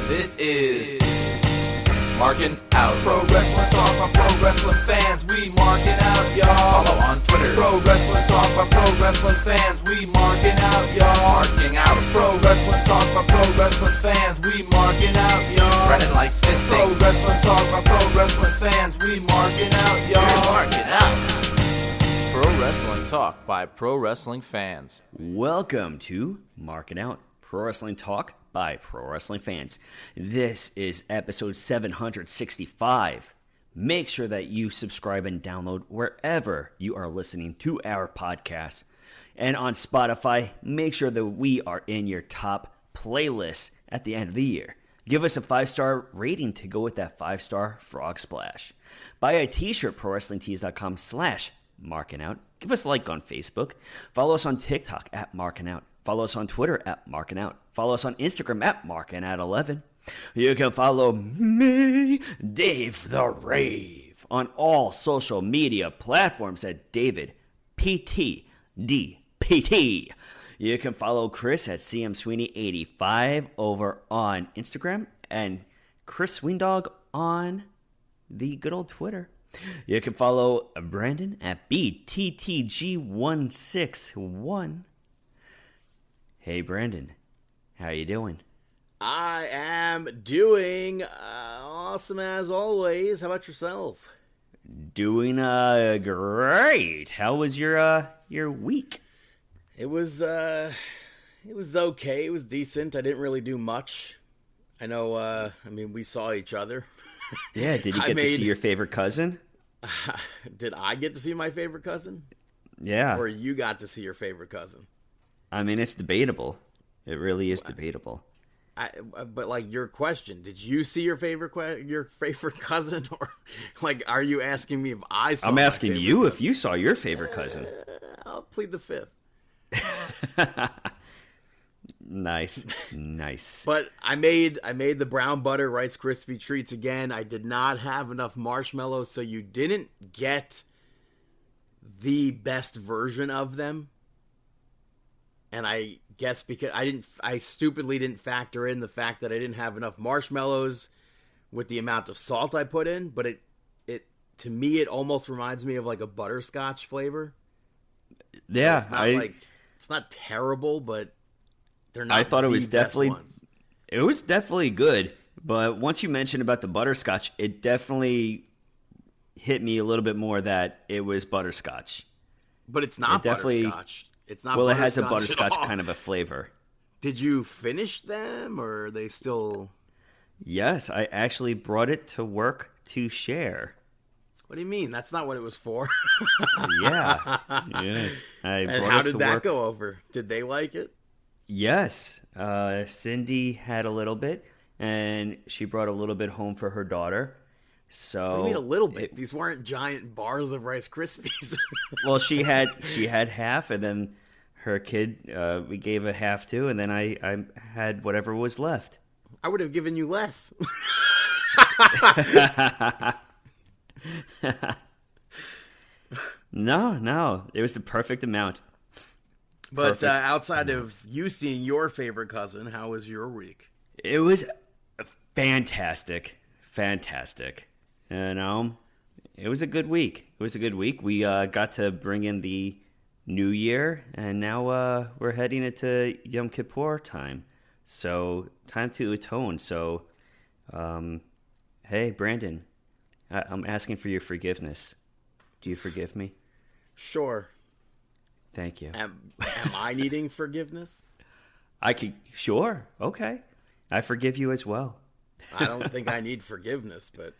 This is Markin Out. Pro Wrestling Talk by Pro Wrestling fans. We marking out, y'all. Follow on Twitter. Pro Wrestling Talk by Pro Wrestling fans. We marking out, y'all. Marking Out. Pro Wrestling Talk by Pro Wrestling fans. We marking out, y'all. Brennan likes fisting. Pro Wrestling Talk by Pro Wrestling fans. We marking out, y'all. We're marking out. Pro Wrestling Talk by Pro Wrestling fans. Welcome to Markin Out, Pro Wrestling Talk by Pro Wrestling fans. This is episode 765. Make sure that you subscribe and download wherever you are listening to our podcast. And on Spotify, make sure that we are in your top playlists at the end of the year. Give us a 5-star rating to go with that 5-star frog splash. Buy a t-shirt, prowrestlingtees.com/markinout. Give us a like on Facebook. Follow us on TikTok at Markin Out. Follow us on Twitter at Markin Out. Follow us on Instagram at MarkinOut11. You can follow me, Dave the Rave, on all social media platforms at David PTDPT. You can follow Chris at CMSweeney85 over on Instagram and Chris Sweendog on the good old Twitter. You can follow Brandon at BTTG161. Hey, Brandon, how you doing? I am doing awesome as always. How about yourself? Doing great. How was your week? It was okay. It was decent. I didn't really do much. I know. We saw each other. Yeah. Did you get to see your favorite cousin? Did I get to see my favorite cousin? Yeah. Or you got to see your favorite cousin? I mean, it's debatable. It really is debatable. But like your question, did you see your favorite cousin, or like, are you asking me if I saw? I'm asking you if you saw your favorite cousin. I'll plead the fifth. Nice. But I made the brown butter Rice Krispie treats again. I did not have enough marshmallows, so you didn't get the best version of them. And I guess because I stupidly didn't factor in the fact that I didn't have enough marshmallows with the amount of salt I put in. But it to me, it almost reminds me of like a butterscotch flavor. Yeah, so it's not terrible, but they're not. I thought it was definitely ones. It was definitely good. But once you mentioned about the butterscotch, it definitely hit me a little bit more that it was butterscotch. But it's not butterscotch. It's not. Well, it has a butterscotch kind of a flavor. Did you finish them, or are they still? Yes, I actually brought it to work to share. What do you mean? That's not what it was for. Yeah. And how did that go over? Did they like it? Yes. Cindy had a little bit, and she brought a little bit home for her daughter. So what do you mean a little bit? These weren't giant bars of Rice Krispies. Well, she had half, and then her kid we gave a half to, and then I had whatever was left. I would have given you less. No, it was the perfect amount. But outside of you seeing your favorite cousin, how was your week? It was fantastic. You know, it was a good week. We got to bring in the new year, and now we're heading into Yom Kippur time. So, time to atone. So, hey, Brandon, I'm asking for your forgiveness. Do you forgive me? Sure. Thank you. Am I needing forgiveness? Sure. Okay. I forgive you as well. I don't think I need forgiveness, but...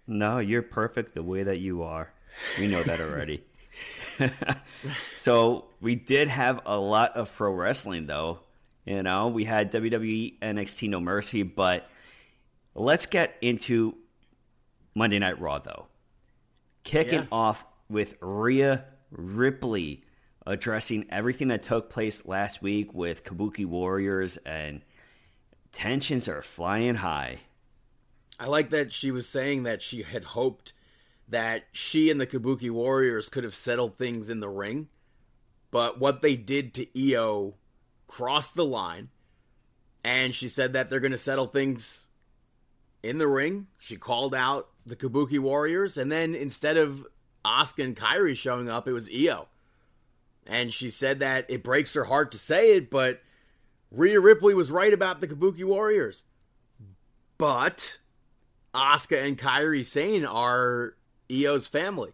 No, you're perfect the way that you are. We know that already. So we did have a lot of pro wrestling, though. You know, we had WWE NXT No Mercy, but let's get into Monday Night Raw, though. Kicking off with Rhea Ripley addressing everything that took place last week with Kabuki Warriors, and tensions are flying high. I like that she was saying that she had hoped that she and the Kabuki Warriors could have settled things in the ring, but what they did to Io crossed the line. And she said that they're going to settle things in the ring. She called out the Kabuki Warriors, and then instead of Asuka and Kairi showing up, it was Io. And she said that it breaks her heart to say it, but Rhea Ripley was right about the Kabuki Warriors. But Asuka and Kairi Sane are Io's family.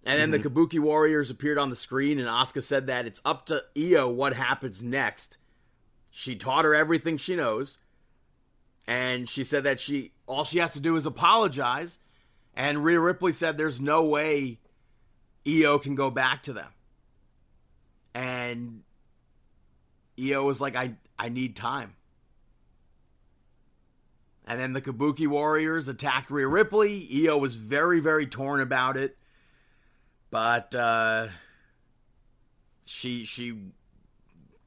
And then the Kabuki Warriors appeared on the screen, and Asuka said that it's up to Io what happens next. She taught her everything she knows. And she said that all she has to do is apologize. And Rhea Ripley said there's no way Io can go back to them. And Io was like, I need time. And then the Kabuki Warriors attacked Rhea Ripley. Io was very, very torn about it. But she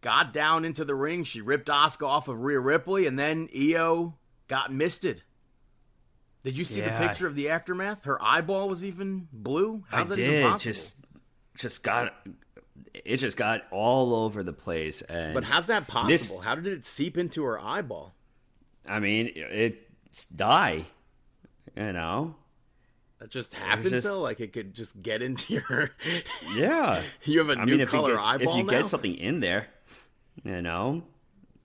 got down into the ring. She ripped Asuka off of Rhea Ripley. And then Io got misted. Did you see the picture of the aftermath? Her eyeball was even blue? How's that even possible? It just got all over the place. But how's that possible? How did it seep into her eyeball? I mean, it's dye, you know. That just happens, though? Like, it could just get into your... Yeah. You have a new color eyeball if you now? get something in there, you know.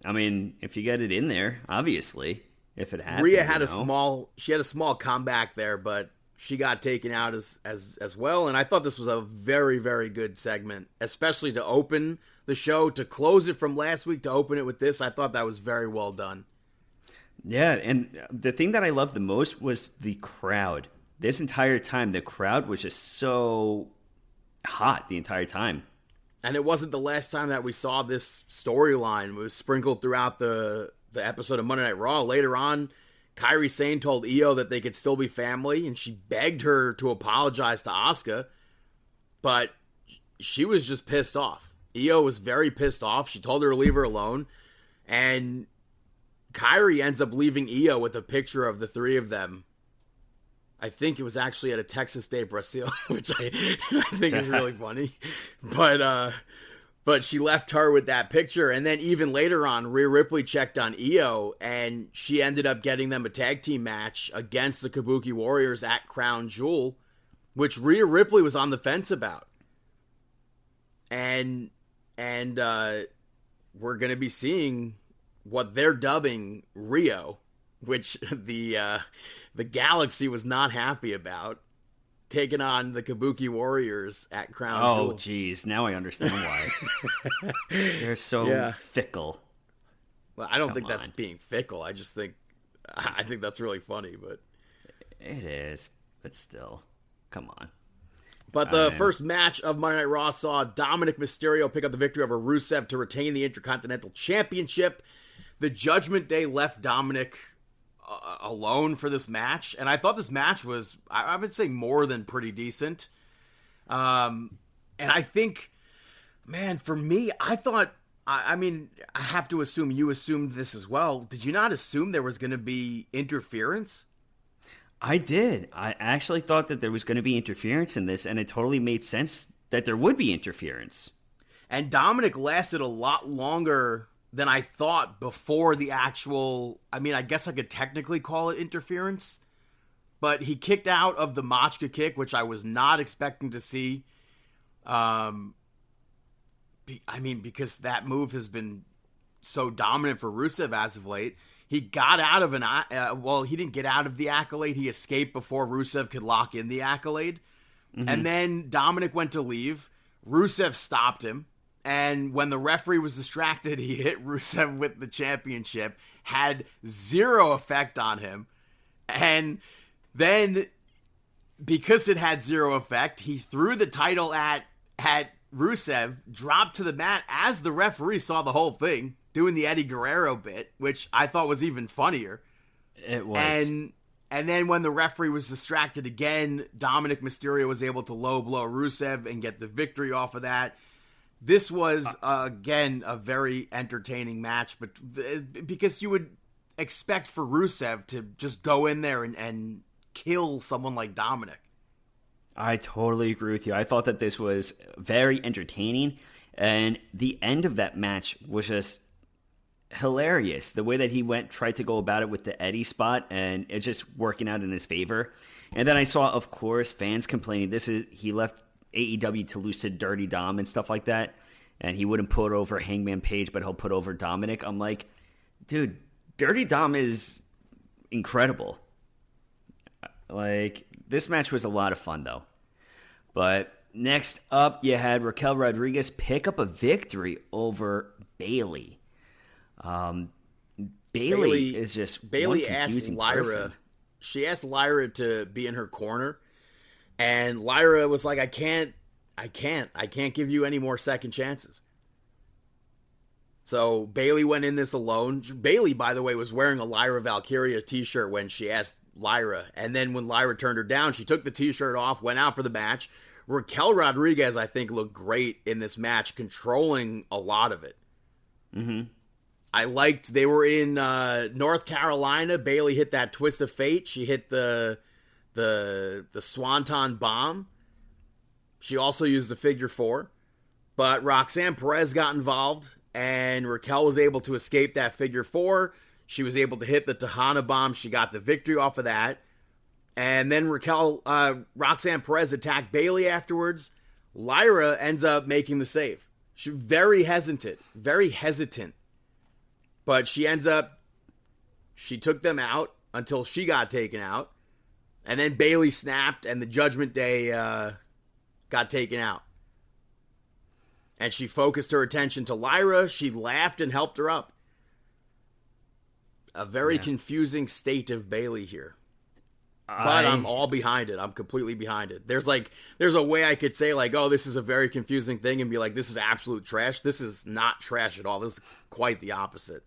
I mean, if you get it in there, obviously, if it happens. Rhea had a small comeback there, but she got taken out as well. And I thought this was a very, very good segment, especially to open the show, to close it from last week, to open it with this. I thought that was very well done. Yeah, and the thing that I loved the most was the crowd. This entire time, the crowd was just so hot the entire time. And it wasn't the last time that we saw this storyline. It was sprinkled throughout the episode of Monday Night Raw. Later on, Kairi Sane told Io that they could still be family, and she begged her to apologize to Asuka. But she was just pissed off. Io was very pissed off. She told her to leave her alone. And Kairi ends up leaving Io with a picture of the three of them. I think it was actually at a Texas Day Brazil, which I think is really funny. But she left her with that picture. And then even later on, Rhea Ripley checked on Io, and she ended up getting them a tag team match against the Kabuki Warriors at Crown Jewel, which Rhea Ripley was on the fence about. And we're going to be seeing what they're dubbing Rio, which the Galaxy was not happy about, taking on the Kabuki Warriors at Crown Jewel. Oh, geez. Now I understand why. They're so fickle. Well, I don't think that's being fickle. I think that's really funny, but it is. But still, come on. But the first match of Monday Night Raw saw Dominic Mysterio pick up the victory over Rusev to retain the Intercontinental Championship. The Judgment Day left Dominic alone for this match, and I thought this match was, I would say, more than pretty decent. And I think, man, for me, I thought, I mean, I have to assume you assumed this as well. Did you not assume there was going to be interference? I did. I actually thought that there was going to be interference in this, and it totally made sense that there would be interference. And Dominic lasted a lot longer than I thought before the actual, I mean, I guess I could technically call it interference, but he kicked out of the Machka kick, which I was not expecting to see. I mean, because that move has been so dominant for Rusev as of late. He got out of he didn't get out of the accolade. He escaped before Rusev could lock in the accolade. Mm-hmm. And then Dominic went to leave. Rusev stopped him. And when the referee was distracted, he hit Rusev with the championship, had zero effect on him. And then, because it had zero effect, he threw the title at Rusev, dropped to the mat as the referee saw the whole thing, doing the Eddie Guerrero bit, which I thought was even funnier. It was. And then when the referee was distracted again, Dominic Mysterio was able to low blow Rusev and get the victory off of that. This was, again, a very entertaining match, but because you would expect for Rusev to just go in there and kill someone like Dominic. I totally agree with you. I thought that this was very entertaining, and the end of that match was just, hilarious. The way that he tried to go about it with the Eddie spot, and it's just working out in his favor. And then I saw, of course, fans complaining he left AEW to lose to Dirty Dom and stuff like that, and he wouldn't put over Hangman Page, but he'll put over Dominic. I'm like, dude, Dirty Dom is incredible. Like, this match was a lot of fun, though. But next up, you had Raquel Rodriguez pick up a victory over Bayley. Bayley is just Bayley one asked confusing Lyra. person. She asked Lyra to be in her corner, and Lyra was like, I can't give you any more second chances. So Bayley went in this alone. Bayley, by the way, was wearing a Lyra Valkyria t-shirt when she asked Lyra, and then when Lyra turned her down, she took the t-shirt off, went out for the match. Raquel Rodriguez, I think, looked great in this match, controlling a lot of it. Mm-hmm. I liked they were in North Carolina. Bayley hit that twist of fate. She hit the Swanton bomb. She also used the figure four. But Roxanne Perez got involved, and Raquel was able to escape that figure four. She was able to hit the Tejana bomb. She got the victory off of that. And then Roxanne Perez attacked Bayley afterwards. Lyra ends up making the save. She's very hesitant. But she took them out until she got taken out. And then Bayley snapped and the Judgment Day got taken out. And she focused her attention to Lyra. She laughed and helped her up. A very confusing state of Bayley here. But I'm all behind it. I'm completely behind it. There's a way I could say, like, oh, this is a very confusing thing, and be like, this is absolute trash. This is not trash at all. This is quite the opposite.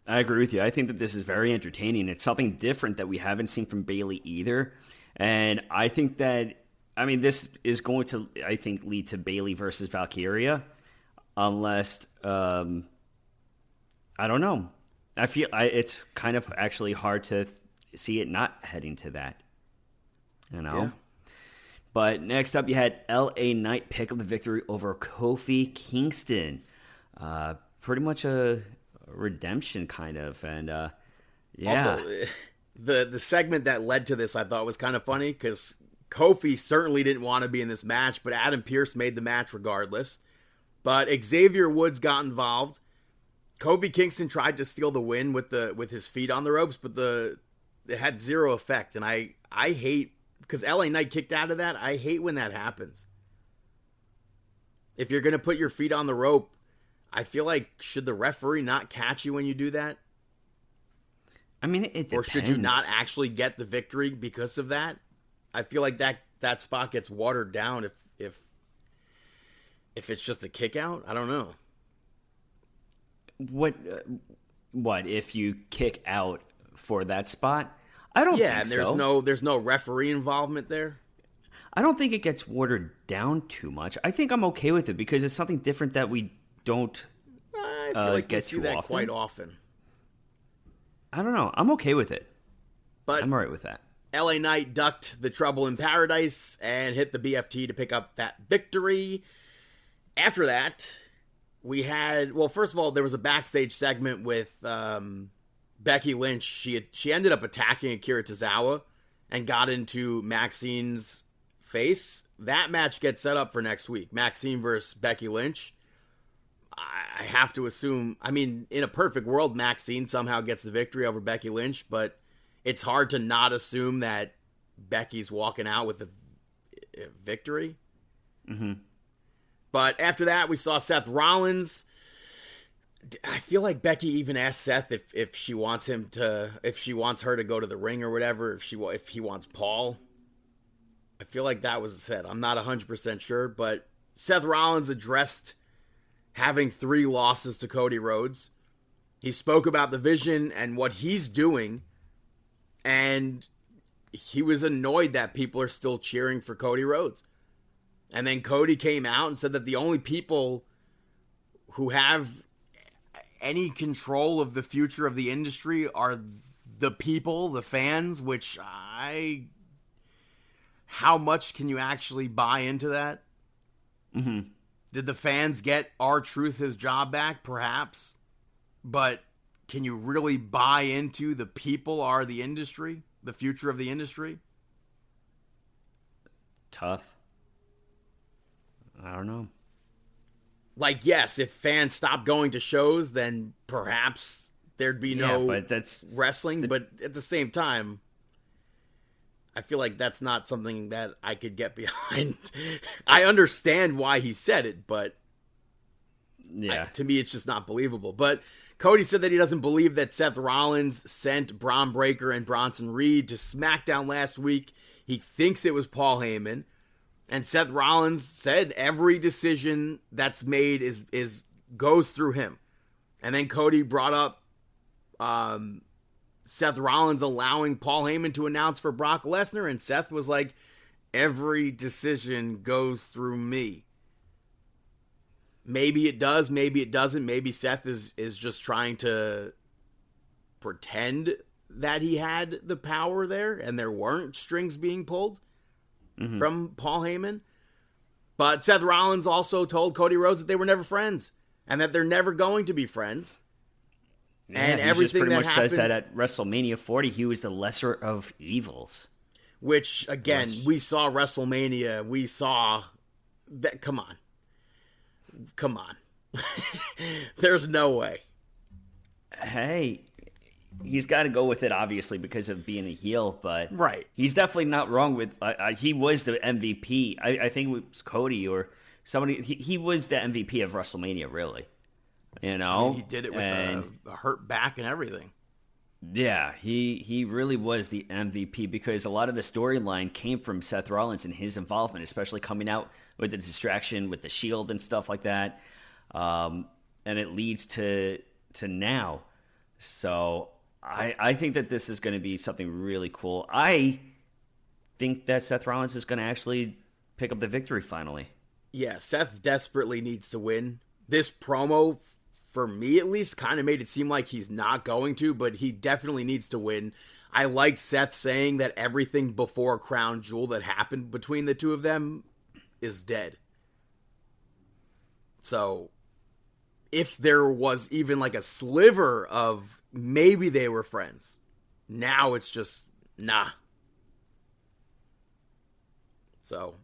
I agree with you. I think that this is very entertaining. It's something different that we haven't seen from Bayley either. And I think that, this is going to, lead to Bayley versus Valkyria. Unless, I don't know. I feel it's kind of actually hard to see it not heading to that. Yeah. But next up, you had LA Knight pick up the victory over Kofi Kingston. Pretty much a redemption kind of, and Also, the segment that led to this I thought was kind of funny because Kofi certainly didn't want to be in this match, but Adam Pearce made the match regardless. But Xavier Woods got involved. Kofi Kingston tried to steal the win with his feet on the ropes, but it had zero effect, and I hate, because LA Knight kicked out of that. I hate when that happens. If you're going to put your feet on the rope, I feel like, should the referee not catch you when you do that? It depends. Or should you not actually get the victory because of that? I feel like that spot gets watered down if it's just a kick out. I don't know. What if you kick out for that spot? I don't think so. Yeah, there's no referee involvement there. I don't think it gets watered down too much. I think I'm okay with it because it's something different that we don't I feel like get see too that often. quite often. I don't know. I'm okay with it. But I'm all right with that. LA Knight ducked the Trouble in Paradise and hit the BFT to pick up that victory. After that, we had, first of all, there was a backstage segment with Becky Lynch. She ended up attacking Akira Tozawa and got into Maxine's face. That match gets set up for next week. Maxine versus Becky Lynch. I have to assume, in a perfect world, Maxine somehow gets the victory over Becky Lynch, but it's hard to not assume that Becky's walking out with a victory. Mm-hmm. But after that, we saw Seth Rollins. I feel like Becky even asked Seth if she wants her to go to the ring or whatever, if he wants Paul. I feel like that was said. I'm not 100% sure, but Seth Rollins addressed having 3 losses to Cody Rhodes. He spoke about the vision and what he's doing, and he was annoyed that people are still cheering for Cody Rhodes. And then Cody came out and said that the only people who have any control of the future of the industry are the people, the fans, which how much can you actually buy into that? Mm-hmm. Did the fans get R-Truth his job back? Perhaps. But can you really buy into the people are the industry, the future of the industry? Tough. I don't know. Like, yes, if fans stopped going to shows, then perhaps there'd be no but that's wrestling. But at the same time, I feel like that's not something that I could get behind. I understand why he said it, but to me, it's just not believable. But Cody said that he doesn't believe that Seth Rollins sent Braun Breaker and Bronson Reed to SmackDown last week. He thinks it was Paul Heyman. And Seth Rollins said every decision that's made is goes through him. And then Cody brought up Seth Rollins allowing Paul Heyman to announce for Brock Lesnar, and Seth was like, every decision goes through me. Maybe it does, maybe it doesn't. Maybe Seth is just trying to pretend that he had the power there and there weren't strings being pulled from Paul Heyman. But Seth Rollins also told Cody Rhodes that they were never friends and that they're never going to be friends. Yeah, and he everything just pretty that much happened, says that at WrestleMania 40, he was the lesser of evils. Which, again, we saw WrestleMania. We saw that. Come on. There's no way. Hey, he's got to go with it, obviously, because of being a heel, but right. He's definitely not wrong with he was the MVP. I think it was Cody or somebody. He was the MVP of WrestleMania, really. You know? I mean, he did it with a hurt back and everything. Yeah, he really was the MVP because a lot of the storyline came from Seth Rollins and his involvement, especially coming out with the distraction with the Shield and stuff like that. And it leads to now. So I think that this is going to be something really cool. I think that Seth Rollins is going to actually pick up the victory finally. Yeah, Seth desperately needs to win. This promo, for me at least, kind of made it seem like he's not going to, but he definitely needs to win. I like Seth saying that everything before Crown Jewel that happened between the two of them is dead. So, if there was even like a sliver of maybe they were friends, now it's just, nah. So,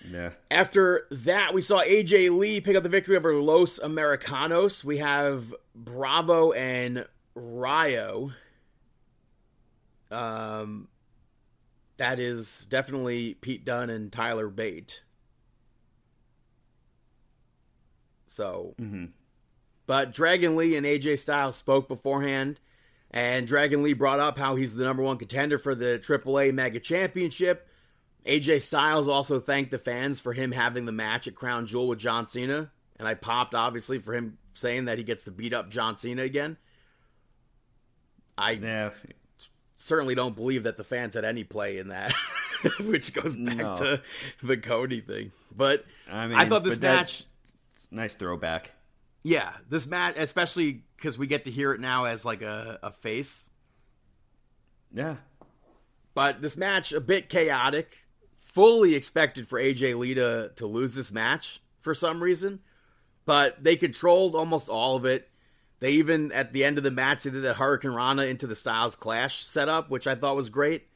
yeah. After that, we saw AJ Lee pick up the victory over Los Americanos. We have Bravo and Rayo. That is definitely Pete Dunne and Tyler Bate. So, but Dragon Lee and AJ Styles spoke beforehand, and Dragon Lee brought up how he's the number one contender for the AAA Mega Championship. AJ Styles also thanked the fans for him having the match at Crown Jewel with John Cena. And I popped, obviously, for him saying that he gets to beat up John Cena again. I certainly don't believe that the fans had any play in that, which goes back to the Cody thing. But I thought this match... Nice throwback. Yeah, this match, especially because we get to hear it now as like a face. Yeah. But this match, a bit chaotic. Fully expected for AJ Lee to lose this match for some reason. But they controlled almost all of it. They even, at the end of the match, they did that Hurricane Rana into the Styles Clash setup, which I thought was great.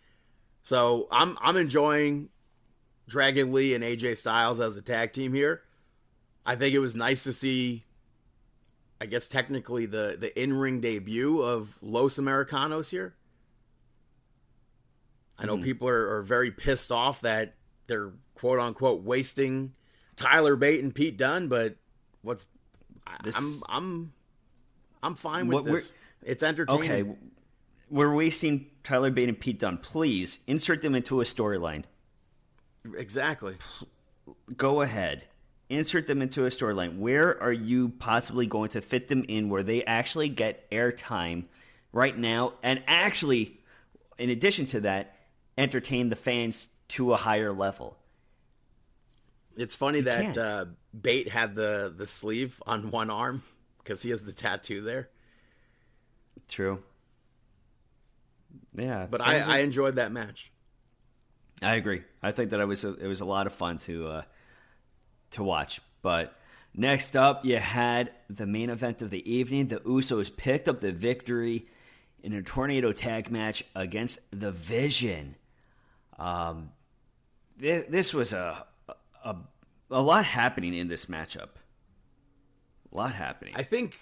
So I'm enjoying Dragon Lee and AJ Styles as a tag team here. I think it was nice to see, I guess technically, the in-ring debut of Los Americanos here. I know people are very pissed off that they're quote-unquote wasting Tyler Bate and Pete Dunne, but I'm fine with this. It's entertaining. Okay, we're wasting Tyler Bate and Pete Dunne. Please insert them into a storyline. Exactly. Go ahead. Insert them into a storyline. Where are you possibly going to fit them in where they actually get airtime right now and actually, in addition to that, entertain the fans to a higher level? It's funny that Bate had the sleeve on one arm because he has the tattoo there. True. Yeah. But I enjoyed that match. I agree. I think that it was a lot of fun to watch. But Next up, you had the main event of the evening. The Usos picked up the victory in a tornado tag match against the Vision. This was a lot happening in this matchup. A lot happening. I think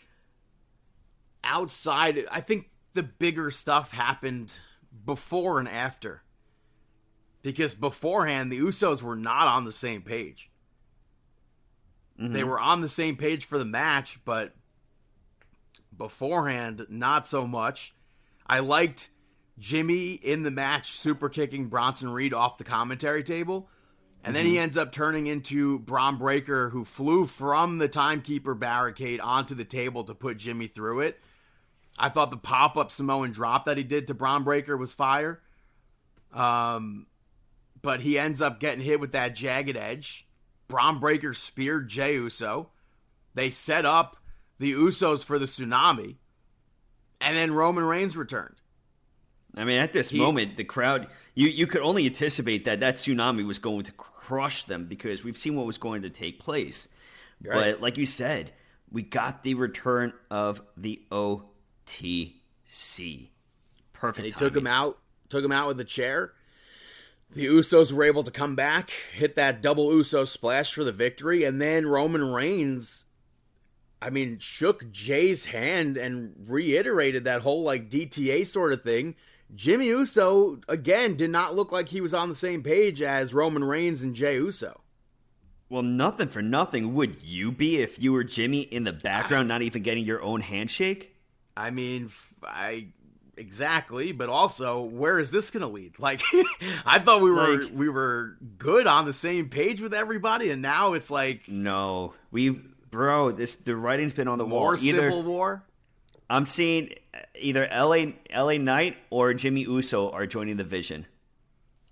the bigger stuff happened before and after. Because beforehand, the Usos were not on the same page. Mm-hmm. They were on the same page for the match, but beforehand, not so much. I liked Jimmy in the match super kicking Bronson Reed off the commentary table. And then he ends up turning into Braun Breaker, who flew from the timekeeper barricade onto the table to put Jimmy through it. I thought the pop-up Samoan drop that he did to Braun Breaker was fire. But he ends up getting hit with that jagged edge. Braun Breaker speared Jey Uso. They set up the Usos for the tsunami. And then Roman Reigns returned. I mean, at this moment, the crowd, you could only anticipate that tsunami was going to crush them because we've seen what was going to take place. Right. But like you said, we got the return of the OTC. Perfect. And he timing. took him out with the chair. The Usos were able to come back, hit that double Uso splash for the victory, and then Roman Reigns, shook Jay's hand and reiterated that whole DTA sort of thing. Jimmy Uso, again, did not look like he was on the same page as Roman Reigns and Jey Uso. Well, nothing for nothing. Would you be if you were Jimmy in the background, not even getting your own handshake? Exactly, but also, where is this going to lead? I thought we were good on the same page with everybody, and now it's no, the writing's been on the wall. More civil war. I'm seeing either LA Knight or Jimmy Uso are joining the Vision.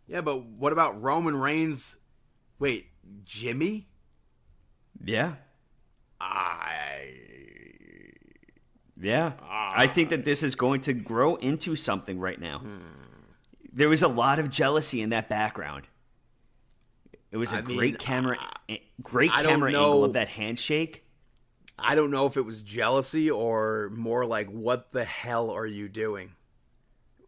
Yeah, but what about Roman Reigns? Wait, Jimmy? Yeah. I think that this is going to grow into something right now. There was a lot of jealousy in that background. It was a great camera angle of that handshake. I don't know if it was jealousy or more like, what the hell are you doing?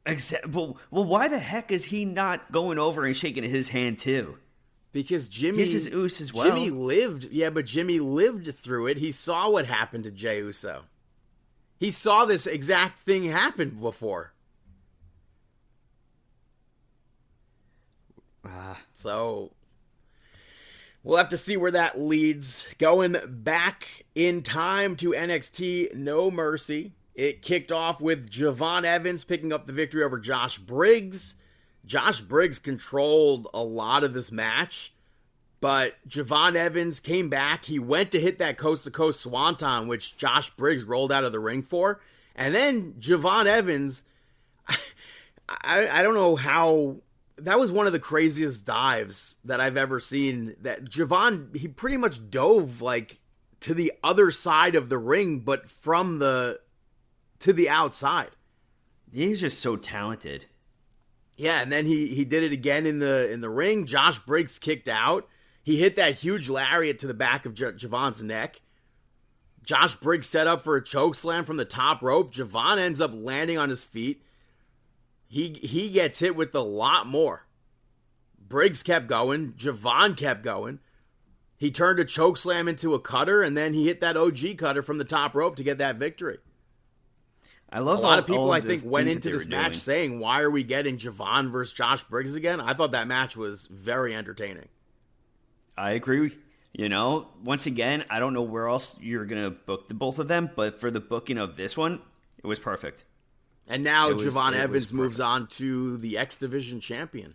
Well, why the heck is he not going over and shaking his hand too? Because Jimmy... This is Uso as well. Jimmy lived through it. He saw what happened to Jey Uso. He saw this exact thing happen before. So, we'll have to see where that leads. Going back in time to NXT No Mercy. It kicked off with Javon Evans picking up the victory over Josh Briggs. Josh Briggs controlled a lot of this match. But Javon Evans came back. He went to hit that coast-to-coast swanton, which Josh Briggs rolled out of the ring for. And then Javon Evans, I don't know how... That was one of the craziest dives that I've ever seen. That Javon, he pretty much dove, to the other side of the ring, but to the outside. He's just so talented. Yeah, and then he did it again in the ring. Josh Briggs kicked out. He hit that huge lariat to the back of Javon's neck. Josh Briggs set up for a chokeslam from the top rope. Javon ends up landing on his feet. He gets hit with a lot more. Briggs kept going. Javon kept going. He turned a chokeslam into a cutter, and then he hit that OG cutter from the top rope to get that victory. I love a lot of people, I think, went into this match saying, why are we getting Javon versus Josh Briggs again? I thought that match was very entertaining. I agree. Once again, I don't know where else you're going to book the both of them, but for the booking of this one, it was perfect. And now Javon Evans moves on to the X Division champion.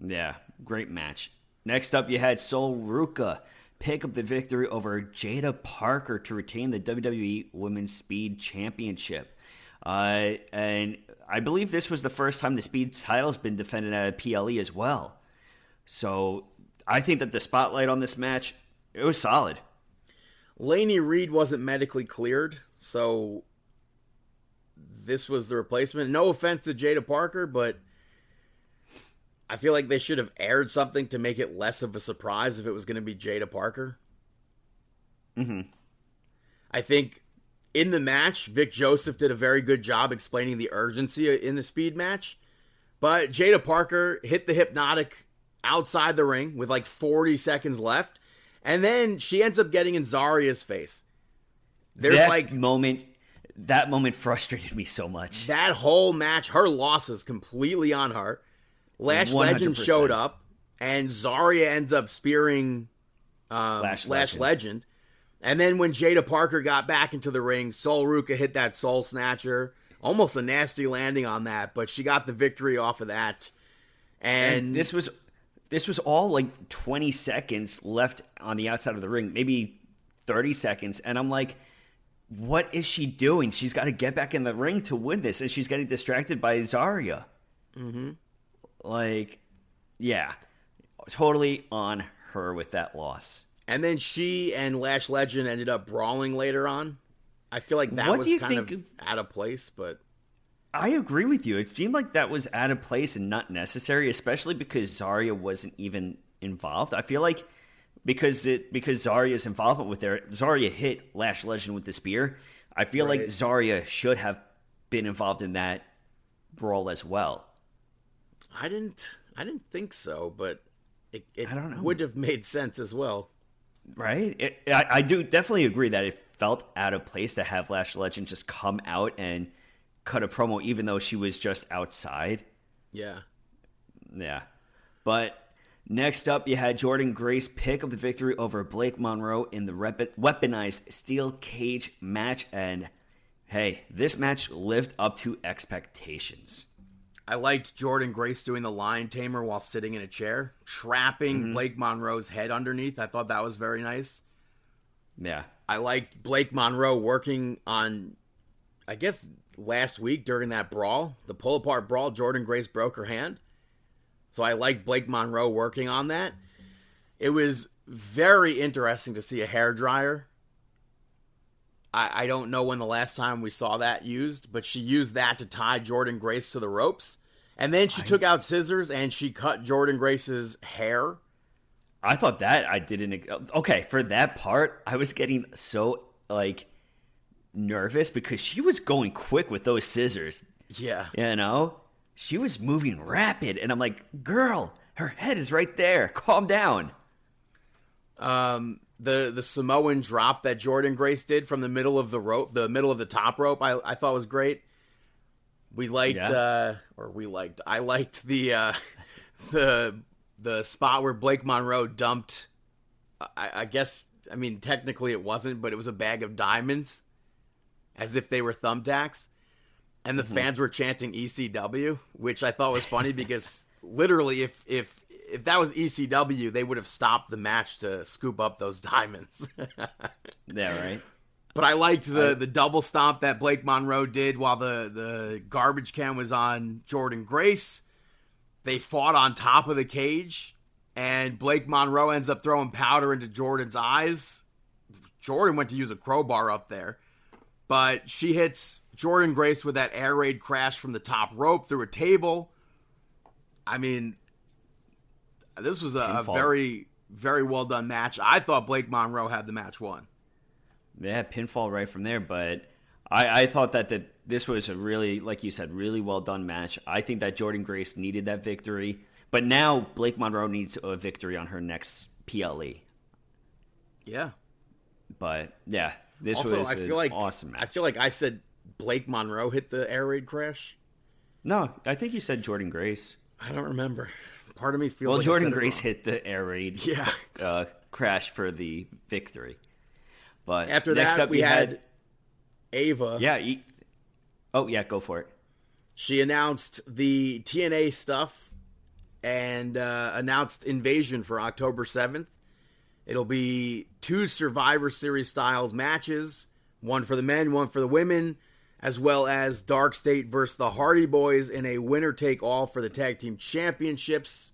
Yeah, great match. Next up, you had Sol Ruca pick up the victory over Jada Parker to retain the WWE Women's Speed Championship. And I believe this was the first time the Speed title's been defended at a PLE as well. So I think that the spotlight on this match, it was solid. Lainey Reed wasn't medically cleared, so this was the replacement. No offense to Jada Parker, but I feel like they should have aired something to make it less of a surprise if it was going to be Jada Parker. I think in the match, Vic Joseph did a very good job explaining the urgency in the speed match. But Jada Parker hit the Hypnotic outside the ring with like 40 seconds left. And then she ends up getting in Zaria's face. That moment frustrated me so much. That whole match, her loss is completely on her. Lash Legend 100%. showed up, and Zaria ends up spearing Lash Legend. And then when Jada Parker got back into the ring, Sol Ruca hit that Soul Snatcher. Almost a nasty landing on that, but she got the victory off of that. And this was all like 20 seconds left on the outside of the ring, maybe 30 seconds. And I'm like, what is she doing? She's got to get back in the ring to win this. And she's getting distracted by Zaria. Mm-hmm. Like, yeah, totally on her with that loss. And then she and Lash Legend ended up brawling later on. I feel like that was kind of out of place, but I agree with you. It seemed like that was out of place and not necessary, especially because Zaria wasn't even involved. I feel like because Zaria's involvement with there, Zaria hit Lash Legend with the spear. I feel like Zaria should have been involved in that brawl as well. I didn't think so, but it I don't know. would have made sense as well. Right? I do definitely agree that it felt out of place to have Lash Legend just come out and cut a promo, even though she was just outside. Yeah. Yeah. But next up, you had Jordynne Grace pick up the victory over Blake Monroe in the weaponized steel cage match. And hey, this match lived up to expectations. I liked Jordynne Grace doing the lion tamer while sitting in a chair, trapping Blake Monroe's head underneath. I thought that was very nice. Yeah. I liked Blake Monroe working on, I guess, last week during that brawl, the pull-apart brawl, Jordynne Grace broke her hand. So I liked Blake Monroe working on that. It was very interesting to see a hairdryer. I don't know when the last time we saw that used, but she used that to tie Jordynne Grace to the ropes. And then she took out scissors and she cut Jordynne Grace's hair. I thought that I didn't... Okay, for that part, I was getting so, nervous because she was going quick with those scissors. Yeah. You know? She was moving rapid, and I'm like, girl, her head is right there. Calm down. The Samoan drop that Jordynne Grace did from the middle of the rope, the middle of the top rope, I thought was great. I liked the spot where Blake Monroe dumped, I guess, I mean, technically it wasn't, but it was a bag of diamonds, as if they were thumbtacks. And the fans were chanting ECW, which I thought was funny because literally if that was ECW, they would have stopped the match to scoop up those diamonds. Yeah, right. But I liked the double stomp that Blake Monroe did while the garbage can was on Jordynne Grace. They fought on top of the cage, and Blake Monroe ends up throwing powder into Jordynne's eyes. Jordynne went to use a crowbar up there, but she hits Jordynne Grace with that air raid crash from the top rope through a table. I mean, this was a very, very well done match. I thought Blake Monroe had the match won. Yeah, pinfall right from there, but I thought that this was a really, like you said, really well done match. I think that Jordynne Grace needed that victory, but now Blake Monroe needs a victory on her next PLE. Yeah. But, yeah, this also, was an awesome match. I feel like I said Blake Monroe hit the air raid crash. No, I think you said Jordynne Grace. I don't remember. Part of me feels like Jordynne Grace hit the air raid crash for the victory. But after that, we had Ava. Yeah. Go for it. She announced the TNA stuff and announced Invasion for October 7th. It'll be 2 Survivor Series styles matches, one for the men, one for the women, as well as Dark State versus the Hardy Boys in a winner-take-all for the Tag Team Championships,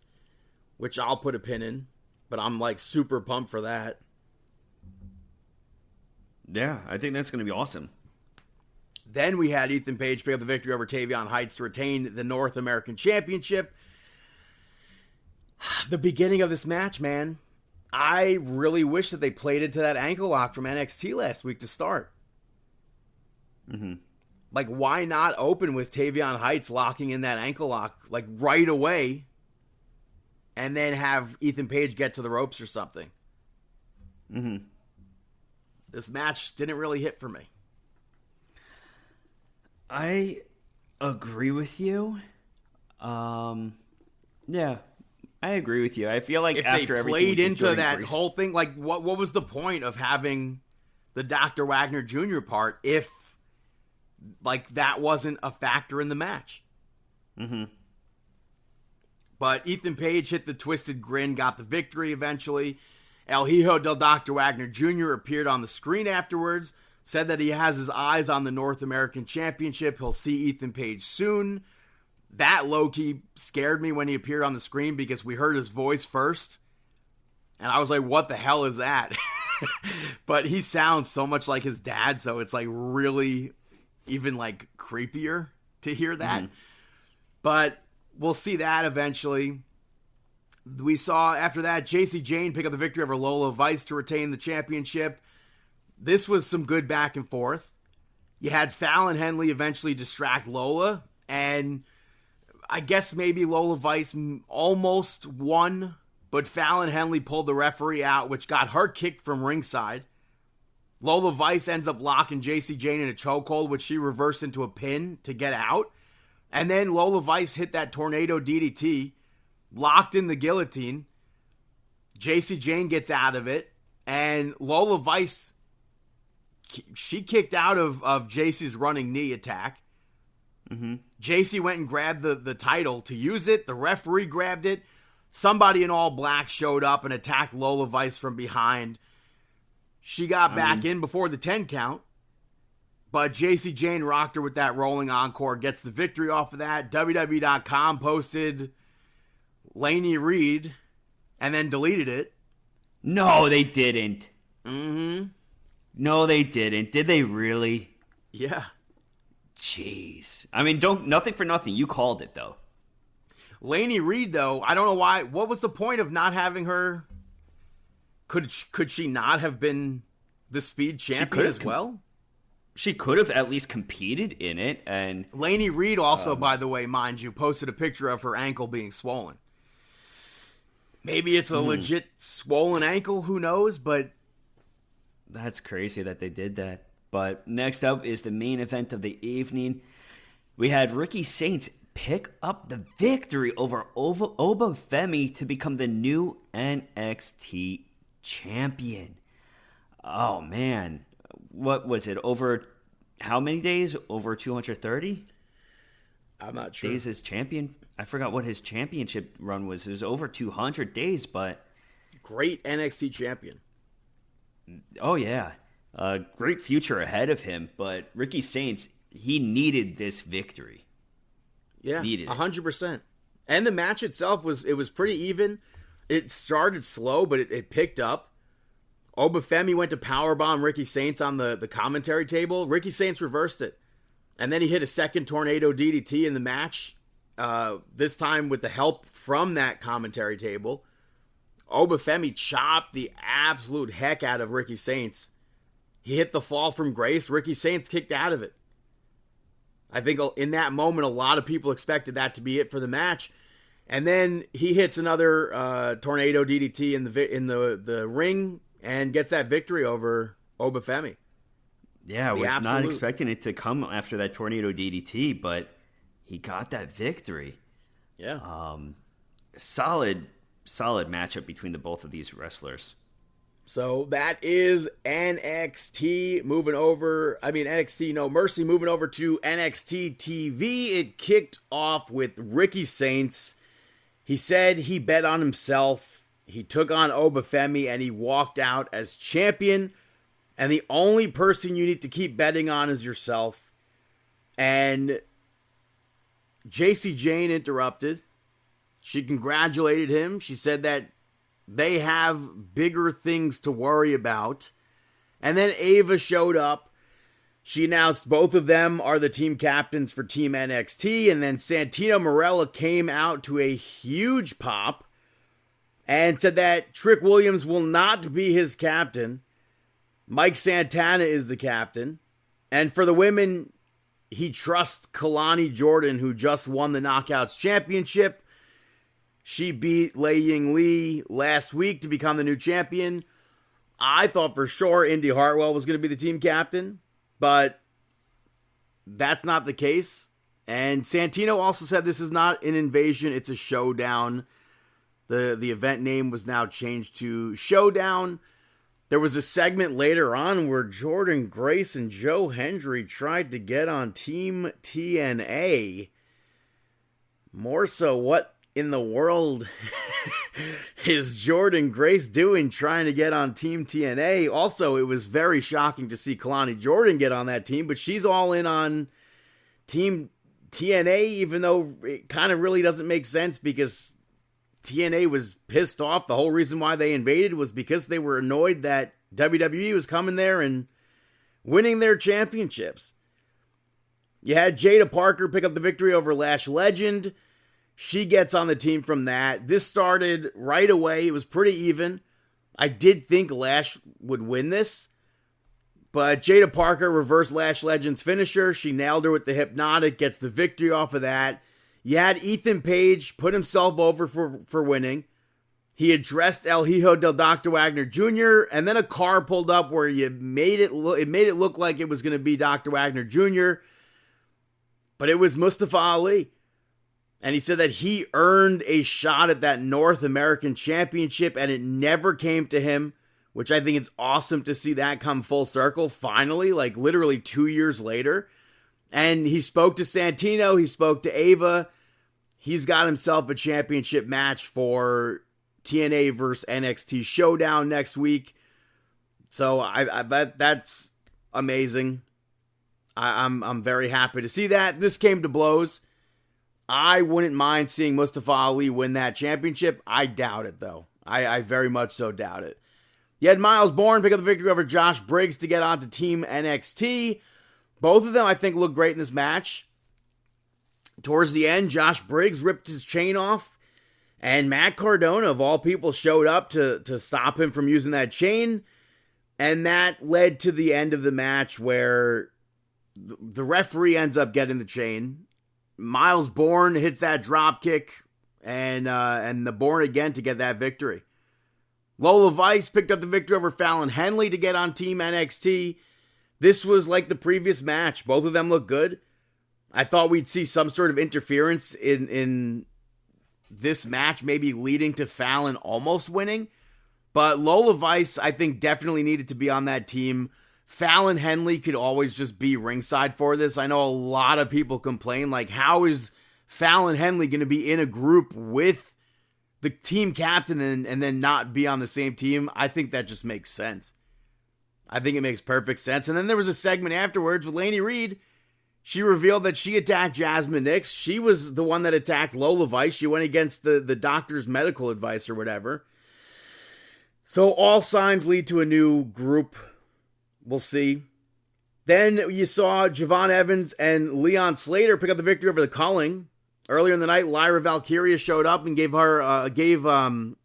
which I'll put a pin in, but I'm super pumped for that. Yeah, I think that's going to be awesome. Then we had Ethan Page pick up the victory over Tavion Heights to retain the North American Championship. The beginning of this match, man, I really wish that they played into that ankle lock from NXT last week to start. Mm-hmm. Like, why not open with Tavion Heights locking in that ankle lock, like, right away, and then have Ethan Page get to the ropes or something? Mm-hmm. This match didn't really hit for me. I agree with you. Yeah, I agree with you. I feel like if after they played into that Grace, whole thing, like, what was the point of having the Dr. Wagner Jr. part if, like, that wasn't a factor in the match? Mm-hmm. But Ethan Page hit the twisted grin, got the victory eventually. El Hijo del Dr. Wagner Jr. appeared on the screen afterwards, said that he has his eyes on the North American Championship. He'll see Ethan Page soon. That low-key scared me when he appeared on the screen because we heard his voice first. And I was like, what the hell is that? But he sounds so much like his dad, so it's like really even like creepier to hear that. Mm-hmm. But we'll see that eventually. We saw after that JC Jane pick up the victory over Lola Vice to retain the championship. This was some good back and forth. You had Fallon Henley eventually distract Lola, and I guess maybe Lola Vice almost won, but Fallon Henley pulled the referee out, which got her kicked from ringside. Lola Vice ends up locking JC Jane in a chokehold, which she reversed into a pin to get out. And then Lola Vice hit that tornado DDT, locked in the guillotine. JC Jane gets out of it, and Lola Vice, she kicked out of JC's running knee attack. Mm-hmm. JC went and grabbed the title to use it. The referee grabbed it. Somebody in all black showed up and attacked Lola Vice from behind. She got back in before the 10 count. But JC Jane rocked her with that rolling encore, gets the victory off of that. WWE.com posted Laney Reed and then deleted it. No, they didn't. Mm-hmm. No, they didn't. Did they really? Yeah. Jeez. I mean, nothing for nothing. You called it, though. Laney Reed, though, I don't know why. What was the point of not having her? Could she not have been the Speed champion as well? She could have at least competed in it. And Laney Reed also, by the way, mind you, posted a picture of her ankle being swollen. Maybe it's a legit swollen ankle. Who knows? But that's crazy that they did that. But next up is the main event of the evening. We had Ricky Saints pick up the victory over Oba Femi to become the new NXT champion. Oh, man. What was it? Over how many days? Over 230? I'm not sure. Days as champion? I forgot what his championship run was. It was over 200 days, but... Great NXT champion. Oh, yeah. Great future ahead of him, but Ricky Saints, he needed this victory. Yeah, 100%. And the match itself was pretty even. It started slow, but it picked up. Oba Femi went to powerbomb Ricky Saints on the commentary table. Ricky Saints reversed it. And then he hit a second tornado DDT in the match, this time with the help from that commentary table. Oba Femi chopped the absolute heck out of Ricky Saints. He hit the fall from grace. Ricky Saints kicked out of it. I think in that moment, a lot of people expected that to be it for the match. And then he hits another tornado DDT in the ring and gets that victory over Oba Femi. Yeah, I was not expecting it to come after that tornado DDT, but he got that victory. Yeah. Solid matchup between the both of these wrestlers. So that is NXT moving over. NXT No Mercy moving over to NXT TV. It kicked off with Ricky Saints. He said he bet on himself. He took on Oba Femi and he walked out as champion. And the only person you need to keep betting on is yourself. And JC Jane interrupted. She congratulated him. She said that they have bigger things to worry about. And then Ava showed up. She announced both of them are the team captains for Team NXT. And then Santino Marella came out to a huge pop. and said that Trick Williams will not be his captain. Mike Santana is the captain. And for the women, he trusts Kalani Jordan, who just won the Knockouts Championship. She beat Lei Ying Lee last week to become the new champion. I thought for sure Indy Hartwell was going to be the team captain, but that's not the case. And Santino also said this is not an invasion, it's a showdown. The event name was now changed to Showdown. There was a segment later on where Jordynne Grace and Joe Hendry tried to get on Team TNA. More so, what in the world is Jordynne Grace doing trying to get on Team TNA? Also, it was very shocking to see Kalani Jordan get on that team, but she's all in on Team TNA, even though it kind of really doesn't make sense because TNA was pissed off. The whole reason why they invaded was because they were annoyed that WWE was coming there and winning their championships. You had Jada Parker pick up the victory over Lash Legend. She gets on the team from that. This started right away. It was pretty even. I did think Lash would win this, but Jada Parker reversed Lash Legend's finisher. She nailed her with the Hypnotic, gets the victory off of that. You had Ethan Page put himself over for winning. He addressed El Hijo del Dr. Wagner Jr., and then a car pulled up where it made it look like it was going to be Dr. Wagner Jr., but it was Mustafa Ali. And he said that he earned a shot at that North American Championship, and it never came to him, which I think is awesome to see that come full circle, finally, like literally 2 years later. And he spoke to Santino, he spoke to Ava. He's got himself a championship match for TNA versus NXT Showdown next week. So that's amazing. I'm very happy to see that. This came to blows. I wouldn't mind seeing Mustafa Ali win that championship. I doubt it, though. I very much so doubt it. You had Miles Bourne pick up the victory over Josh Briggs to get onto Team NXT. Both of them, I think, look great in this match. Towards the end, Josh Briggs ripped his chain off, and Matt Cardona, of all people, showed up to stop him from using that chain, and that led to the end of the match where the referee ends up getting the chain. Miles Bourne hits that drop kick, and the Bourne again to get that victory. Lola Vice picked up the victory over Fallon Henley to get on Team NXT. This was like the previous match. Both of them look good. I thought we'd see some sort of interference in this match, maybe leading to Fallon almost winning. But Lola Vice, I think, definitely needed to be on that team. Fallon Henley could always just be ringside for this. I know a lot of people complain, like, how is Fallon Henley going to be in a group with the team captain and then not be on the same team? I think that just makes sense. I think it makes perfect sense. And then there was a segment afterwards with Lainey Reed. She revealed that she attacked Jasmine Nix. She was the one that attacked Lola Vice. She went against the doctor's medical advice or whatever. So all signs lead to a new group. We'll see. Then you saw Javon Evans and Leon Slater pick up the victory over the Culling. Earlier in the night, Lyra Valkyria showed up and gave Tatum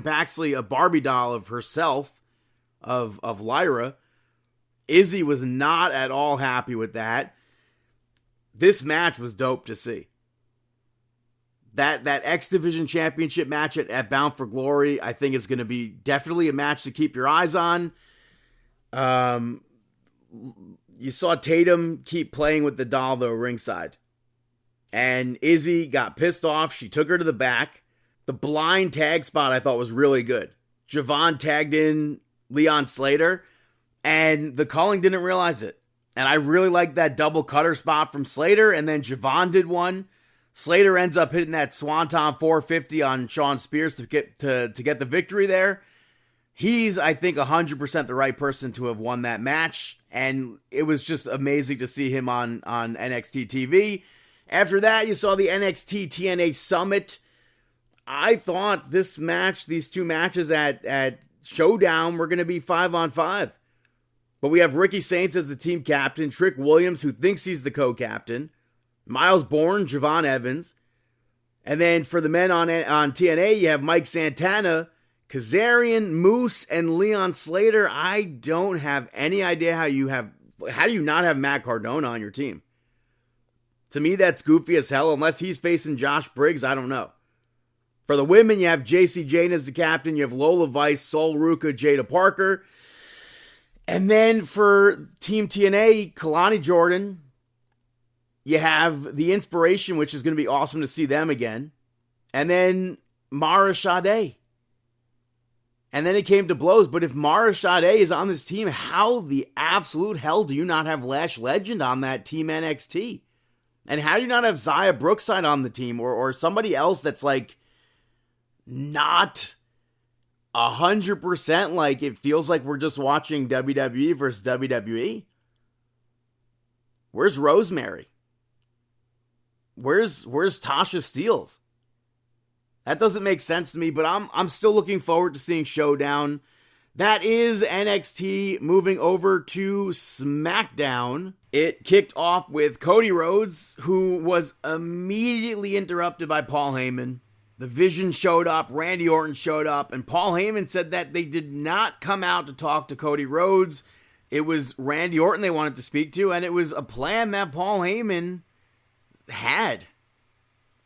Paxley a Barbie doll of herself, of Lyra. Izzy was not at all happy with that. This match was dope to see. That X Division Championship match at Bound for Glory, I think, is going to be definitely a match to keep your eyes on. You saw Tatum keep playing with the doll, though, ringside. And Izzy got pissed off. She took her to the back. The blind tag spot I thought was really good. Javon tagged in Leon Slater, and the Culling didn't realize it. And I really liked that double cutter spot from Slater, and then Javon did one. Slater ends up hitting that Swanton 450 on Sean Spears to get the victory there. He's, I think, 100% the right person to have won that match, and it was just amazing to see him on NXT TV. After that, you saw the NXT TNA Summit. I thought these two matches at Showdown were going to be 5-on-5. But we have Ricky Saints as the team captain, Trick Williams, who thinks he's the co-captain, Miles Bourne, Javon Evans, And then for the men on TNA, you have Mike Santana, Kazarian, Moose, and Leon Slater. I don't have any idea how do you not have Matt Cardona on your team? To me, that's goofy as hell. Unless he's facing Josh Briggs, I don't know. For the women, you have JC Jane as the captain. You have Lola Vice, Sol Ruka, Jada Parker. And then for Team TNA, Kalani Jordan. You have The Inspiration, which is going to be awesome to see them again. And then Mara Sade. And then it came to blows. But if Mara Sade is on this team, how the absolute hell do you not have Lash Legend on that Team NXT? And how do you not have Zaya Brookside on the team? Or somebody else that's like not 100% like it feels like we're just watching WWE versus WWE? Where's Rosemary? Where's Tasha Steelz? That doesn't make sense to me, but I'm still looking forward to seeing Showdown. That is NXT moving over to SmackDown. It kicked off with Cody Rhodes, who was immediately interrupted by Paul Heyman. The Vision showed up, Randy Orton showed up, and Paul Heyman said that they did not come out to talk to Cody Rhodes. It was Randy Orton they wanted to speak to, and it was a plan that Paul Heyman had.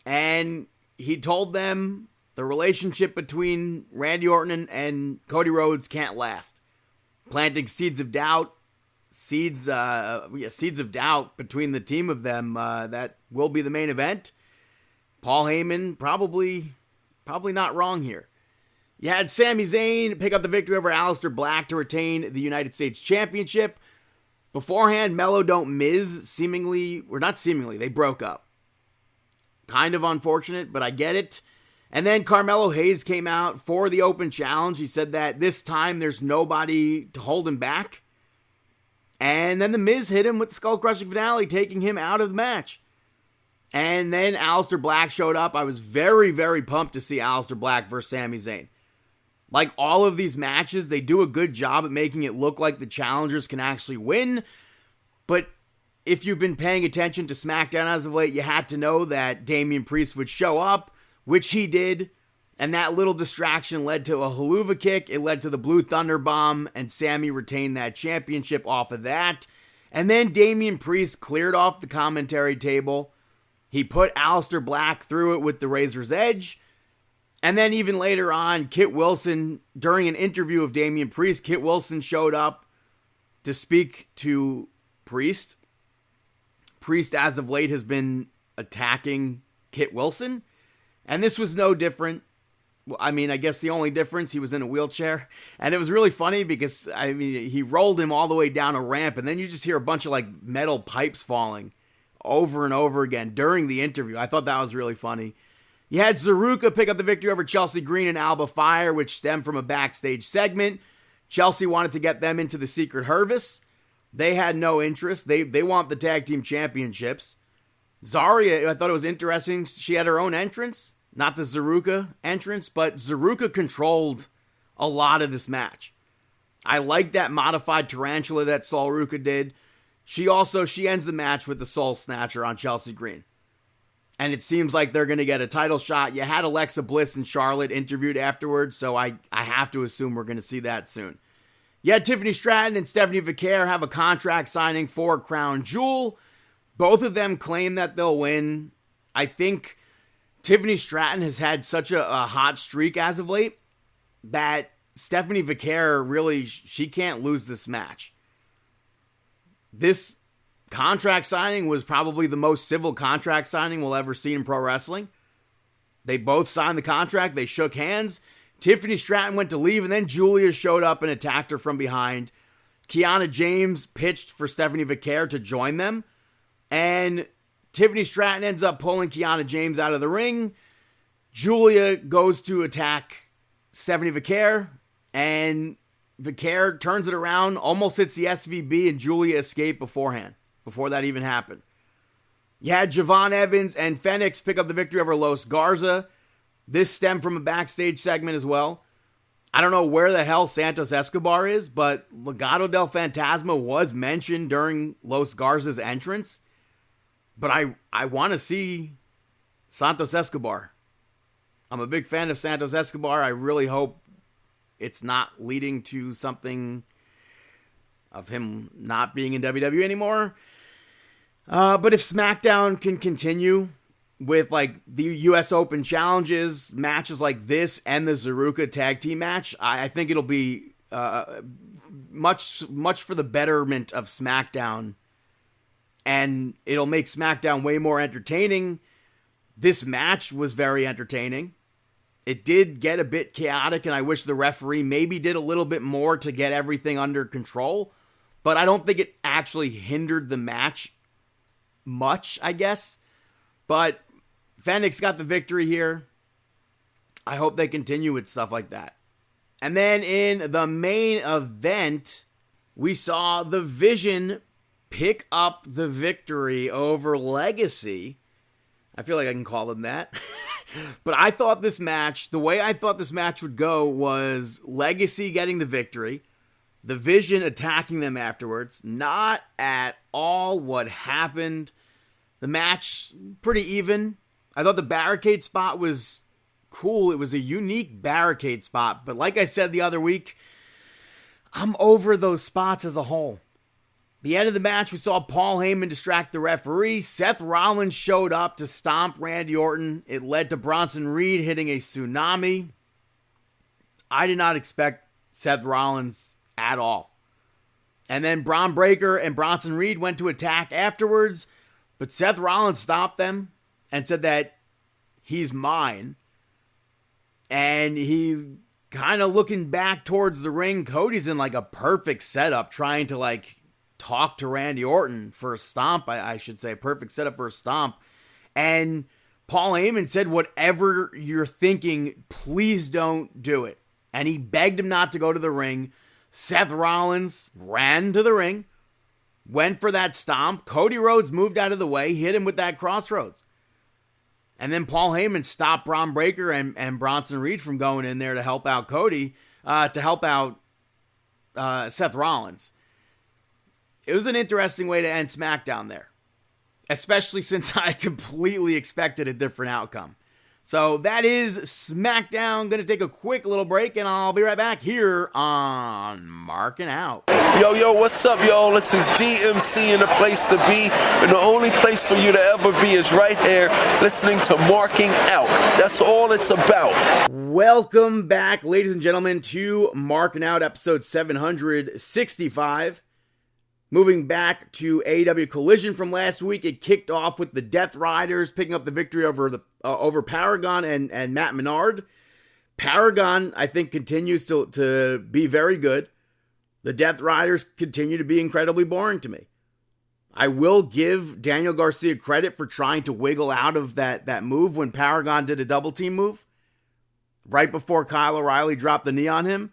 And he told them the relationship between Randy Orton and Cody Rhodes can't last. Planting seeds of doubt, seeds of doubt between the team of them that will be the main event. Paul Heyman probably not wrong here. You had Sami Zayn pick up the victory over Aleister Black to retain the United States Championship. Beforehand, Mello Don't Miz they broke up. Kind of unfortunate, but I get it. And then Carmelo Hayes came out for the open challenge. He said that this time there's nobody to hold him back. And then The Miz hit him with the skull-crushing finale, taking him out of the match. And then Aleister Black showed up. I was very, very pumped to see Aleister Black versus Sami Zayn. Like all of these matches, they do a good job at making it look like the challengers can actually win. But if you've been paying attention to SmackDown as of late, you had to know that Damian Priest would show up, which he did. And that little distraction led to a haluva kick. It led to the Blue Thunder Bomb, and Sami retained that championship off of that. And then Damian Priest cleared off the commentary table. He put Aleister Black through it with the Razor's Edge. And then even later on, Kit Wilson, during an interview of Damian Priest, Kit Wilson showed up to speak to Priest. Priest, as of late, has been attacking Kit Wilson. And this was no different. I mean, I guess the only difference, he was in a wheelchair. And it was really funny because, I mean, he rolled him all the way down a ramp. And then you just hear a bunch of, like, metal pipes falling over and over again during the interview. I thought that was really funny. You had Zaruka pick up the victory over Chelsea Green and Alba Fire, which stemmed from a backstage segment. Chelsea wanted to get them into the Secret Service. They had no interest. They want the tag team championships. Zarya, I thought it was interesting. She had her own entrance. Not the Zaruka entrance, but Zaruka controlled a lot of this match. I like that modified tarantula that Sol Ruka did. She ends the match with the Soul Snatcher on Chelsea Green. And it seems like they're going to get a title shot. You had Alexa Bliss and Charlotte interviewed afterwards, so I have to assume we're going to see that soon. You had Tiffany Stratton and Stephanie Vicaire have a contract signing for Crown Jewel. Both of them claim that they'll win. I think Tiffany Stratton has had such a hot streak as of late that Stephanie Vicaire really, she can't lose this match. This contract signing was probably the most civil contract signing we'll ever see in pro wrestling. They both signed the contract. They shook hands. Tiffany Stratton went to leave, and then Julia showed up and attacked her from behind. Kiana James pitched for Stephanie Vicaire to join them, and Tiffany Stratton ends up pulling Kiana James out of the ring. Julia goes to attack Stephanie Vicaire, and Vicaire turns it around, almost hits the SVB, and Julia escaped beforehand, before that even happened. You had Javon Evans and Fenix pick up the victory over Los Garza. This stemmed from a backstage segment as well. I don't know where the hell Santos Escobar is, but Legado del Fantasma was mentioned during Los Garza's entrance. But I want to see Santos Escobar. I'm a big fan of Santos Escobar. I really hope it's not leading to something of him not being in WWE anymore. But if SmackDown can continue with like the US Open challenges, matches like this, and the Zaruka tag team match, I think it'll be much for the betterment of SmackDown, and it'll make SmackDown way more entertaining. This match was very entertaining. It did get a bit chaotic, and I wish the referee maybe did a little bit more to get everything under control, but I don't think it actually hindered the match much, I guess. But Fenix got the victory here. I hope they continue with stuff like that. And then in the main event, we saw the Vision pick up the victory over Legacy. I feel like I can call them that. But I thought this match, the way I thought this match would go was Legacy getting the victory, the Vision attacking them afterwards. Not at all what happened. The match, pretty even. I thought the barricade spot was cool. It was a unique barricade spot. But like I said the other week, I'm over those spots as a whole. The end of the match, we saw Paul Heyman distract the referee. Seth Rollins showed up to stomp Randy Orton. It led to Bronson Reed hitting a tsunami. I did not expect Seth Rollins at all. And then Braun Breaker and Bronson Reed went to attack afterwards, but Seth Rollins stopped them and said that he's mine. And he's kind of looking back towards the ring. Cody's in like a perfect setup, trying to like talk to Randy Orton for a stomp, I should say. Perfect setup for a stomp. And Paul Heyman said, whatever you're thinking, please don't do it. And he begged him not to go to the ring. Seth Rollins ran to the ring, went for that stomp. Cody Rhodes moved out of the way, hit him with that crossroads. And then Paul Heyman stopped Braun Breaker and Bronson Reed from going in there to help out Cody, to help out Seth Rollins. It was an interesting way to end SmackDown there, especially since I completely expected a different outcome. So that is SmackDown. Going to take a quick little break, and I'll be right back here on Markin Out. Yo, what's up, y'all? This is DMC and the place to be, and the only place for you to ever be is right here, listening to Marking Out. That's all it's about. Welcome back, ladies and gentlemen, to Markin Out, episode 765. Moving back to AEW Collision from last week, it kicked off with the Death Riders picking up the victory over Paragon and Matt Menard. Paragon, I think, continues to be very good. The Death Riders continue to be incredibly boring to me. I will give Daniel Garcia credit for trying to wiggle out of that move when Paragon did a double team move right before Kyle O'Reilly dropped the knee on him.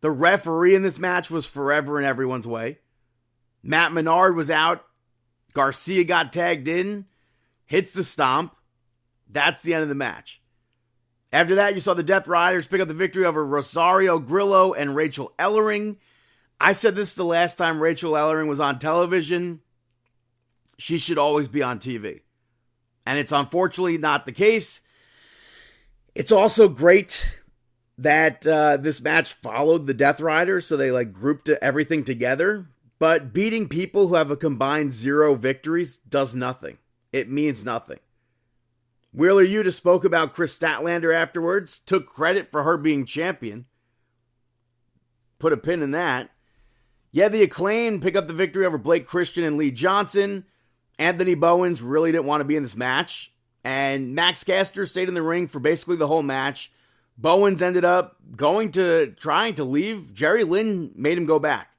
The referee in this match was forever in everyone's way. Matt Menard was out. Garcia got tagged in. Hits the stomp. That's the end of the match. After that, you saw the Death Riders pick up the victory over Rosario Grillo and Rachel Ellering. I said this the last time Rachel Ellering was on television. She should always be on TV. And it's unfortunately not the case. It's also great that this match followed the Death Riders, so they like grouped everything together. But beating people who have a combined 0 victories does nothing. It means nothing. Wheeler Yuta spoke about Chris Statlander afterwards, took credit for her being champion. Put a pin in that. Yeah, the Acclaimed pick up the victory over Blake Christian and Lee Johnson. Anthony Bowens really didn't want to be in this match. And Max Caster stayed in the ring for basically the whole match. Bowens ended up trying to leave. Jerry Lynn made him go back.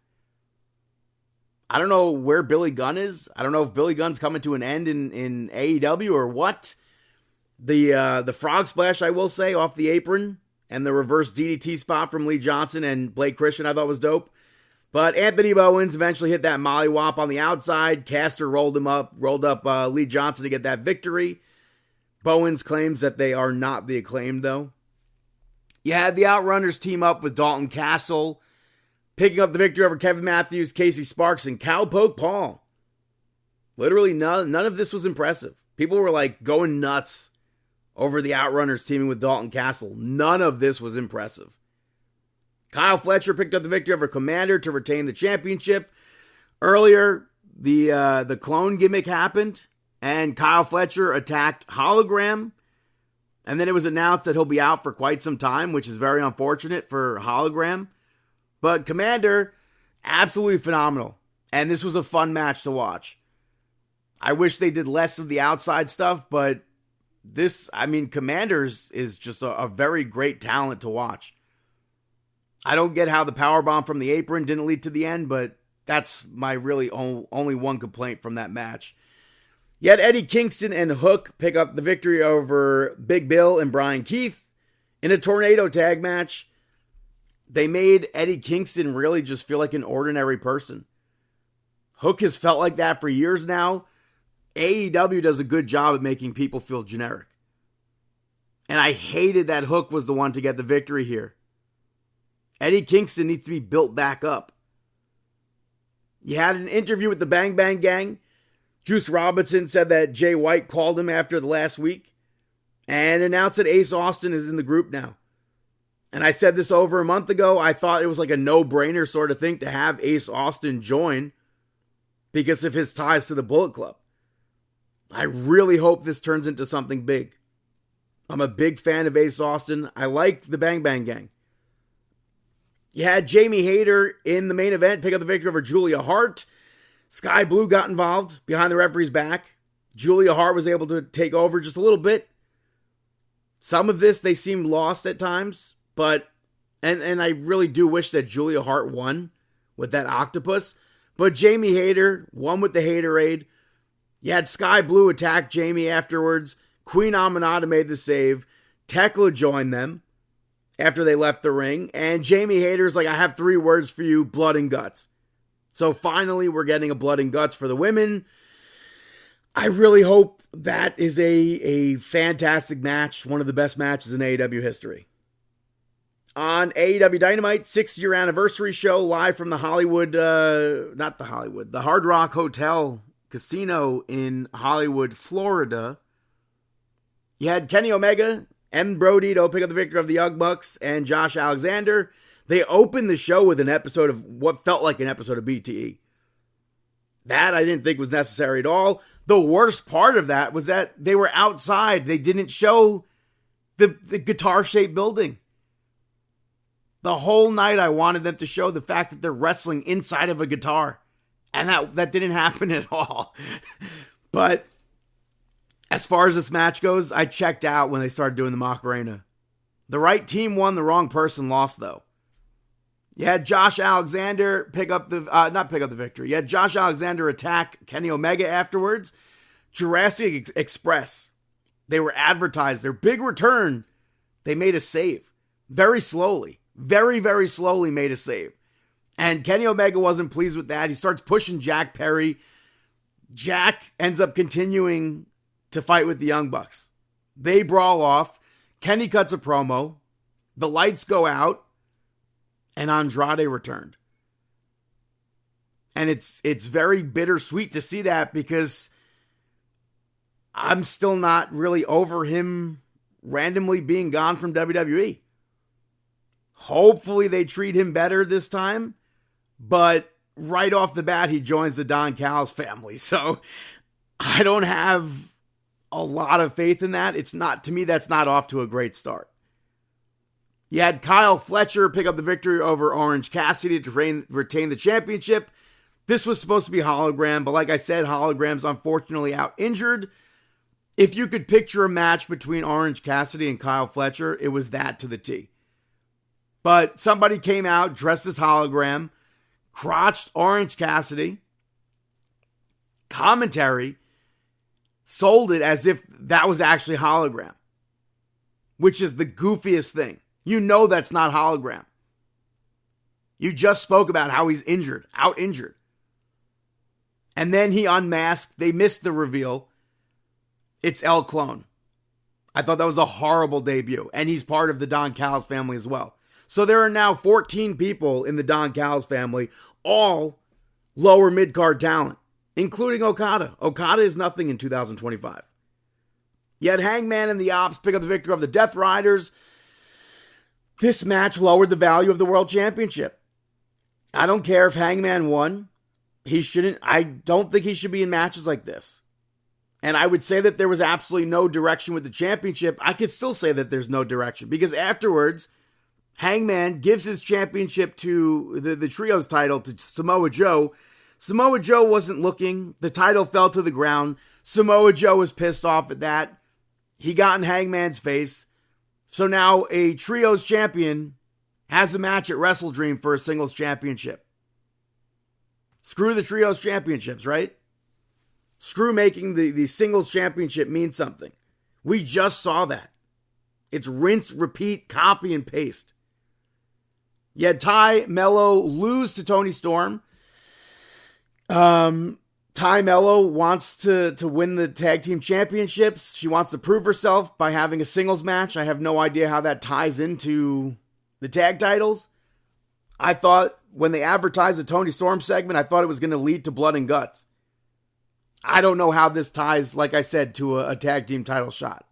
I don't know where Billy Gunn is. I don't know if Billy Gunn's coming to an end in AEW or what. The frog splash, I will say, off the apron and the reverse DDT spot from Lee Johnson and Blake Christian I thought was dope. But Anthony Bowens eventually hit that mollywop on the outside. Caster rolled up Lee Johnson to get that victory. Bowens claims that they are not the Acclaimed, though. You had the Outrunners team up with Dalton Castle, picking up the victory over Kevin Matthews, Casey Sparks, and Cowpoke Paul. Literally none of this was impressive. People were like going nuts over the Outrunners teaming with Dalton Castle. None of this was impressive. Kyle Fletcher picked up the victory over Commander to retain the championship. Earlier, the clone gimmick happened, and Kyle Fletcher attacked Hologram. And then it was announced that he'll be out for quite some time, which is very unfortunate for Hologram. But Commander, absolutely phenomenal. And this was a fun match to watch. I wish they did less of the outside stuff, but Commander's is just a very great talent to watch. I don't get how the powerbomb from the apron didn't lead to the end, but that's my really only one complaint from that match. Yet Eddie Kingston and Hook pick up the victory over Big Bill and Brian Keith in a tornado tag match. They made Eddie Kingston really just feel like an ordinary person. Hook has felt like that for years now. AEW does a good job at making people feel generic. And I hated that Hook was the one to get the victory here. Eddie Kingston needs to be built back up. You had an interview with the Bang Bang Gang. Juice Robinson said that Jay White called him after the last week and announced that Ace Austin is in the group now. And I said this over a month ago. I thought it was like a no-brainer sort of thing to have Ace Austin join because of his ties to the Bullet Club. I really hope this turns into something big. I'm a big fan of Ace Austin. I like the Bang Bang Gang. You had Jamie Hayter in the main event pick up the victory over Julia Hart. Sky Blue got involved behind the referee's back. Julia Hart was able to take over just a little bit. Some of this, they seemed lost at times, but, and I really do wish that Julia Hart won with that octopus, but Jamie Hayter won with the Haterade. You had Sky Blue attack Jamie afterwards. Queen Aminata made the save. Tekla joined them after they left the ring. And Jamie Hayter's like, I have 3 words for you, blood and guts. So finally, we're getting a blood and guts for the women. I really hope that is a fantastic match. One of the best matches in AEW history. On AEW Dynamite, 6-year anniversary show live from the the Hard Rock Hotel Casino in Hollywood, Florida. You had Kenny Omega and Brody to pick up the victory of the Young Bucks and Josh Alexander. They opened the show with an episode of what felt like an episode of BTE. That I didn't think was necessary at all. The worst part of that was that they were outside. They didn't show the guitar-shaped building. The whole night I wanted them to show the fact that they're wrestling inside of a guitar. And that didn't happen at all. But as far as this match goes, I checked out when they started doing the Macarena. The right team won, the wrong person lost, though. You had Josh Alexander not pick up the victory. You had Josh Alexander attack Kenny Omega afterwards. Jurassic Express. They were advertised. Their big return, they made a save. Very slowly. Very, very slowly made a save. And Kenny Omega wasn't pleased with that. He starts pushing Jack Perry. Jack ends up continuing to fight with the Young Bucks. They brawl off. Kenny cuts a promo. The lights go out. And Andrade returned. And it's very bittersweet to see that because I'm still not really over him randomly being gone from WWE. Hopefully they treat him better this time. But right off the bat, he joins the Don Callis family. So I don't have a lot of faith in that. To me, that's not off to a great start. You had Kyle Fletcher pick up the victory over Orange Cassidy to retain the championship. This was supposed to be Hologram, but like I said, Hologram's unfortunately out injured. If you could picture a match between Orange Cassidy and Kyle Fletcher, it was that to the T. But somebody came out dressed as Hologram, crotched Orange Cassidy. Commentary sold it as if that was actually Hologram, which is the goofiest thing. You know that's not Hologram. You just spoke about how he's injured, out injured. And then he unmasked. They missed the reveal. It's El Clone. I thought that was a horrible debut. And he's part of the Don Callis family as well. So there are now 14 people in the Don Callis family, all lower mid-card talent, including Okada. Okada is nothing in 2025. You had Hangman and the Ops pick up the victory of the Death Riders. This match lowered the value of the World Championship. I don't care if Hangman won. I don't think he should be in matches like this. And I would say that there was absolutely no direction with the championship. I could still say that there's no direction because afterwards, Hangman gives his championship to the trios title to Samoa Joe. Samoa Joe wasn't looking. The title fell to the ground. Samoa Joe was pissed off at that. He got in Hangman's face. So now a trios champion has a match at Wrestle Dream for a singles championship. Screw the trios championships, right? Screw making the singles championship mean something. We just saw that. It's rinse, repeat, copy, and paste. You had Ty Mello lose to Tony Storm. Ty Mello wants to win the tag team championships. She wants to prove herself by having a singles match. I have no idea how that ties into the tag titles. I thought when they advertised the Tony Storm segment, I thought it was going to lead to blood and guts. I don't know how this ties, like I said, to a tag team title shot.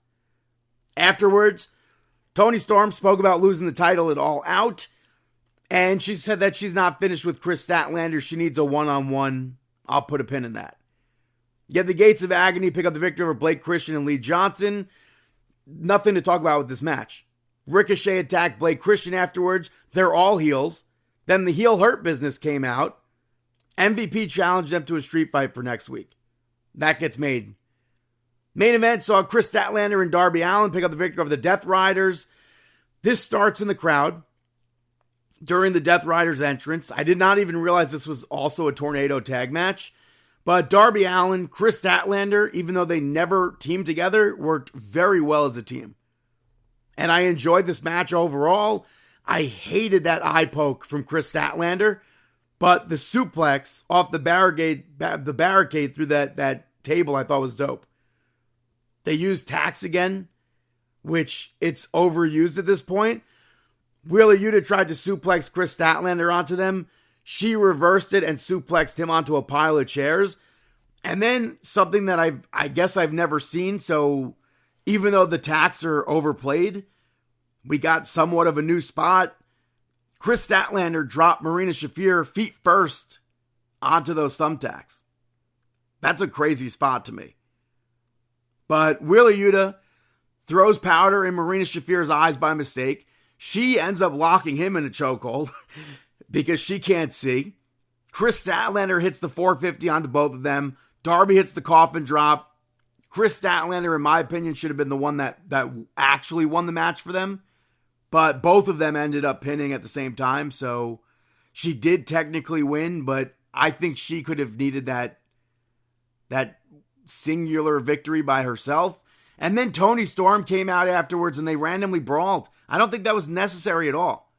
Afterwards, Tony Storm spoke about losing the title at All Out, and she said that she's not finished with Chris Statlander. She needs a one-on-one. I'll put a pin in that. Yet the Gates of Agony pick up the victory over Blake Christian and Lee Johnson. Nothing to talk about with this match. Ricochet attacked Blake Christian afterwards. They're all heels. Then the heel hurt business came out. MVP challenged them to a street fight for next week. That gets made. Main event saw Chris Statlander and Darby Allin pick up the victory over the Death Riders. This starts in the crowd during the Death Riders entrance. I did not even realize this was also a tornado tag match. But Darby Allin, Chris Statlander, even though they never teamed together, worked very well as a team. And I enjoyed this match overall. I hated that eye poke from Chris Statlander. But the suplex off the barricade through that table I thought was dope. They used tacks again, which it's overused at this point. Wheeler Yuta tried to suplex Chris Statlander onto them. She reversed it and suplexed him onto a pile of chairs. And then something that I guess I've never seen. So even though the tacks are overplayed, we got somewhat of a new spot. Chris Statlander dropped Marina Shafir feet first onto those thumbtacks. That's a crazy spot to me. But Wheeler Yuta throws powder in Marina Shafir's eyes by mistake. She ends up locking him in a chokehold because she can't see. Chris Statlander hits the 450 onto both of them. Darby hits the coffin drop. Chris Statlander, in my opinion, should have been the one that actually won the match for them. But both of them ended up pinning at the same time. So she did technically win, but I think she could have needed that singular victory by herself. And then Tony Storm came out afterwards and they randomly brawled. I don't think that was necessary at all.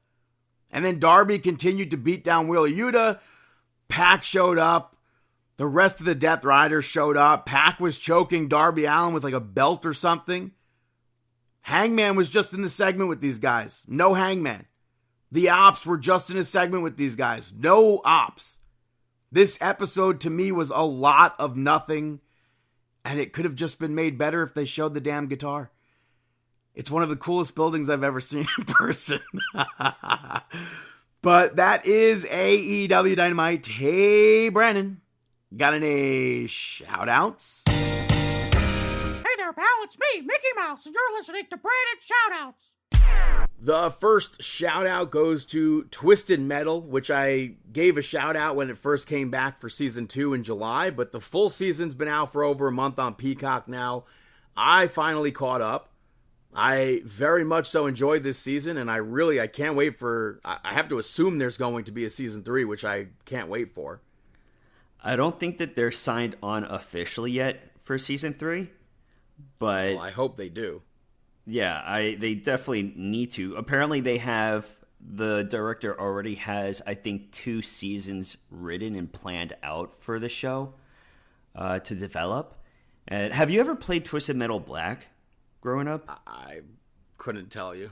And then Darby continued to beat down Wheeler Yuta. Pac showed up. The rest of the Death Riders showed up. Pac was choking Darby Allin with like a belt or something. Hangman was just in the segment with these guys. No Hangman. The Ops were just in a segment with these guys. No Ops. This episode to me was a lot of nothing. And it could have just been made better if they showed the damn guitar. It's one of the coolest buildings I've ever seen in person. But that is AEW Dynamite. Hey, Brandon. Got any shout-outs? Hey there, pal. It's me, Mickey Mouse, and you're listening to Brandon Shoutouts. The first shout-out goes to Twisted Metal, which I gave a shout-out when it first came back for Season 2 in July, but the full season's been out for over a month on Peacock now. I finally caught up. I very much so enjoyed this season, and I can't wait for... I have to assume there's going to be a Season 3, which I can't wait for. I don't think that they're signed on officially yet for Season 3, but... Well, I hope they do. Yeah, they definitely need to. Apparently they have... The director already has, I think, 2 seasons written and planned out for the show to develop. And have you ever played Twisted Metal Black growing up? I couldn't tell you.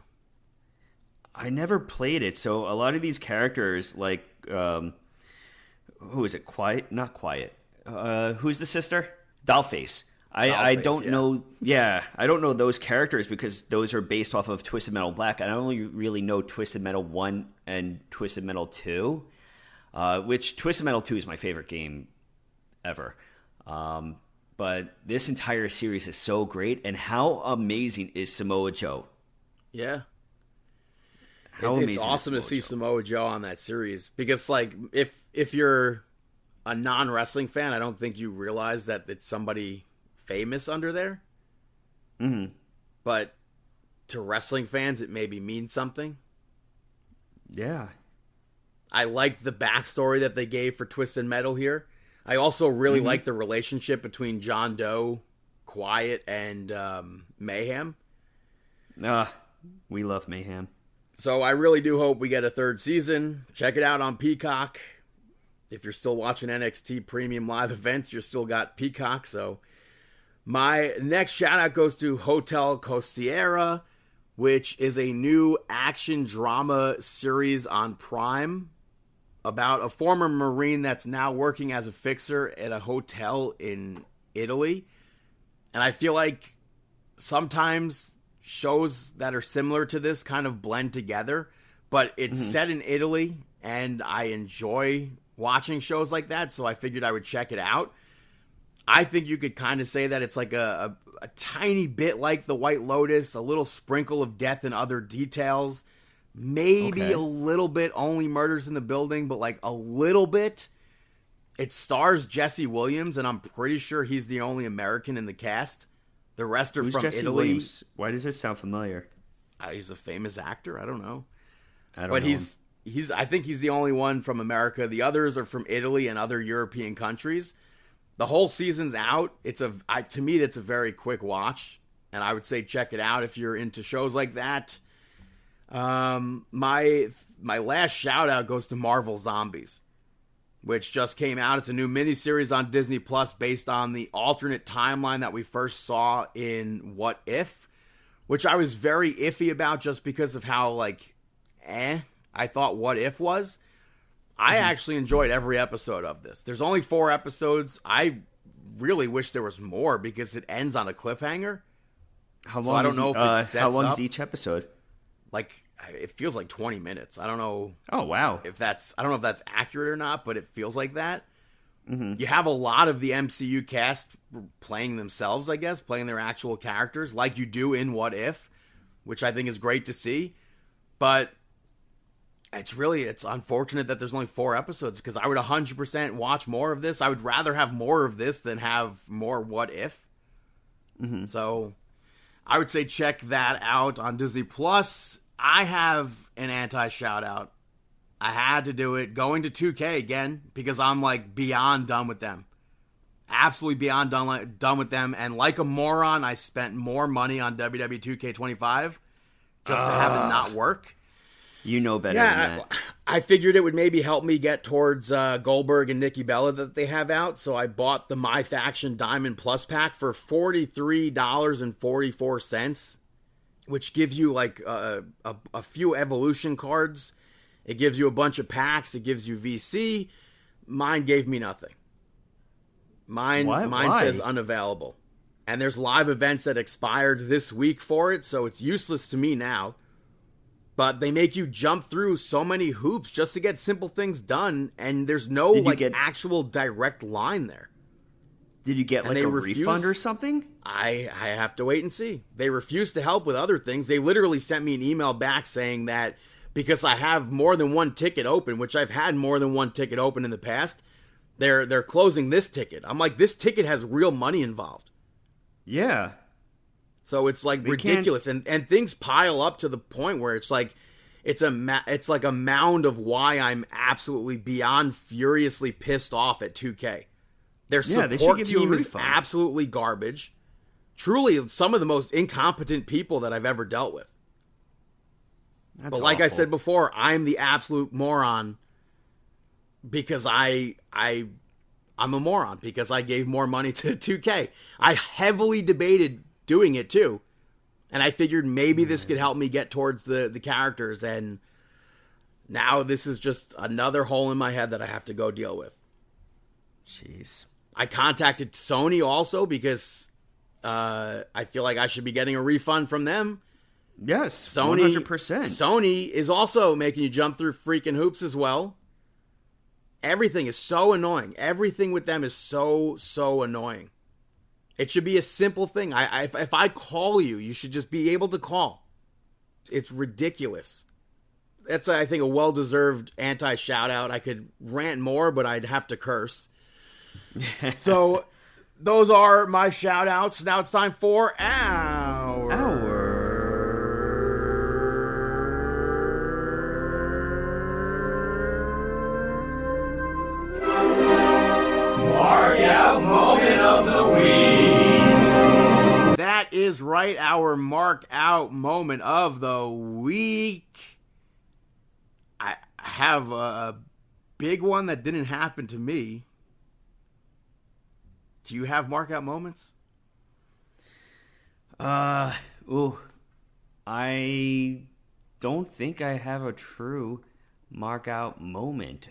I never played it, so a lot of these characters, like, who is it? Quiet? Not Quiet. Who's the sister? Dollface. I Face, don't yeah. know. Yeah, I don't know those characters because those are based off of Twisted Metal Black. I only really know Twisted Metal 1 and Twisted Metal 2, which Twisted Metal 2 is my favorite game ever. But this entire series is so great. And how amazing is Samoa Joe? Yeah. How It's amazing awesome to is see Samoa Joe? Samoa Joe on that series because, like, if you're a non-wrestling fan, I don't think you realize that it's somebody famous under there. Mm-hmm. But to wrestling fans, it maybe means something. Yeah. I liked the backstory that they gave for Twisted Metal here. I also really like the relationship between John Doe, Quiet, and Mayhem. We love Mayhem. So I really do hope we get a third season. Check it out on Peacock. If you're still watching NXT Premium Live events, you're still got Peacock. So my next shout out goes to Hotel Costiera, which is a new action drama series on Prime about a former Marine that's now working as a fixer at a hotel in Italy. And I feel like sometimes shows that are similar to this kind of blend together, but it's set in Italy, and I enjoy watching shows like that, so I figured I would check it out. I think you could kind of say that it's like a tiny bit like The White Lotus, a little sprinkle of death and other details, maybe a little bit only Murders in the Building, but like a little bit. It stars Jesse Williams, and I'm pretty sure he's the only American in the cast. The rest are Who's from Jesse Italy. Williams? Why does this sound familiar? He's a famous actor. I don't know. I don't But know. he's I think he's the only one from America. The others are from Italy and other European countries. The whole season's out. To me, that's a very quick watch, and I would say check it out if you're into shows like that. My last shout out goes to Marvel Zombies, which just came out. It's a new miniseries on Disney Plus based on the alternate timeline that we first saw in What If, which I was very iffy about just because of how I thought What If was. I actually enjoyed every episode of this. There's only 4 episodes. I really wish there was more because it ends on a cliffhanger. How long? So I don't know if it sets how long up. is each episode? Like, it feels like 20 minutes. I don't know. Oh wow! I don't know if that's accurate or not, but it feels like that. You have a lot of the MCU cast playing themselves, I guess, playing their actual characters, like you do in What If, which I think is great to see. But it's unfortunate that there's only 4 episodes because I would 100% watch more of this. I would rather have more of this than have more What If. So I would say check that out on Disney Plus. I have an anti-shout out. I had to do it. Going to 2K again because I'm like beyond done with them. Absolutely beyond done with them. And like a moron, I spent more money on WWE 2K25 just to have it not work. You know better than that. I figured it would maybe help me get towards Goldberg and Nikki Bella that they have out, so I bought the My Faction Diamond Plus pack for $43.44, which gives you like a few Evolution cards. It gives you a bunch of packs. It gives you VC. Mine gave me nothing. Mine Why? says unavailable. And there's live events that expired this week for it, so it's useless to me now. But they make you jump through so many hoops just to get simple things done, and there's no actual direct line there. Did you get like a refund or something? I have to wait and see. They refuse to help with other things. They literally sent me an email back saying that because I have more than one ticket open, which I've had more than one ticket open in the past, they're closing this ticket. I'm like, this ticket has real money involved. Yeah. So it's like ridiculous, and things pile up to the point where it's like it's like a mound of why I'm absolutely beyond furiously pissed off at 2K. Their support team is absolutely garbage. Truly, some of the most incompetent people that I've ever dealt with. But like I said before, I'm the absolute moron because I'm a moron because I gave more money to 2K. I heavily debated doing it too, and I figured maybe this could help me get towards the characters, and now this is just another hole in my head that I have to go deal with. Jeez. I contacted Sony also because I feel like I should be getting a refund from them. Yes, Sony, 100%. Sony is also making you jump through freaking hoops as well. Everything is so annoying. Everything with them is so annoying. It should be a simple thing. If I call you, you should just be able to call. It's ridiculous. That's, I think, a well-deserved anti-shout-out. I could rant more, but I'd have to curse. So, those are my shout-outs. Now it's time for Mark Out Moment of the Week. That is right, our Mark Out Moment of the Week. I have a big one that didn't happen to me. Do you have Mark Out moments? I don't think I have a true Mark Out moment.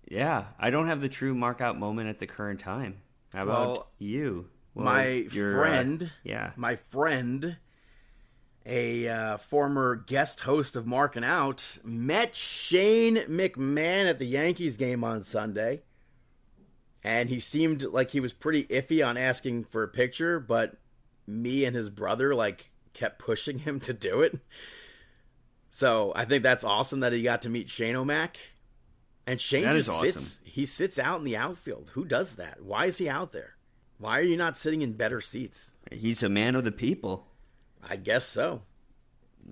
Yeah, I don't have the true Mark Out moment at the current time. How about you? Well, my friend, a former guest host of Markin Out, met Shane McMahon at the Yankees game on Sunday. And he seemed like he was pretty iffy on asking for a picture, but me and his brother, kept pushing him to do it. So I think that's awesome that he got to meet Shane O'Mac. And Shane he sits out in the outfield. Who does that? Why is he out there? Why are you not sitting in better seats? He's a man of the people. I guess so.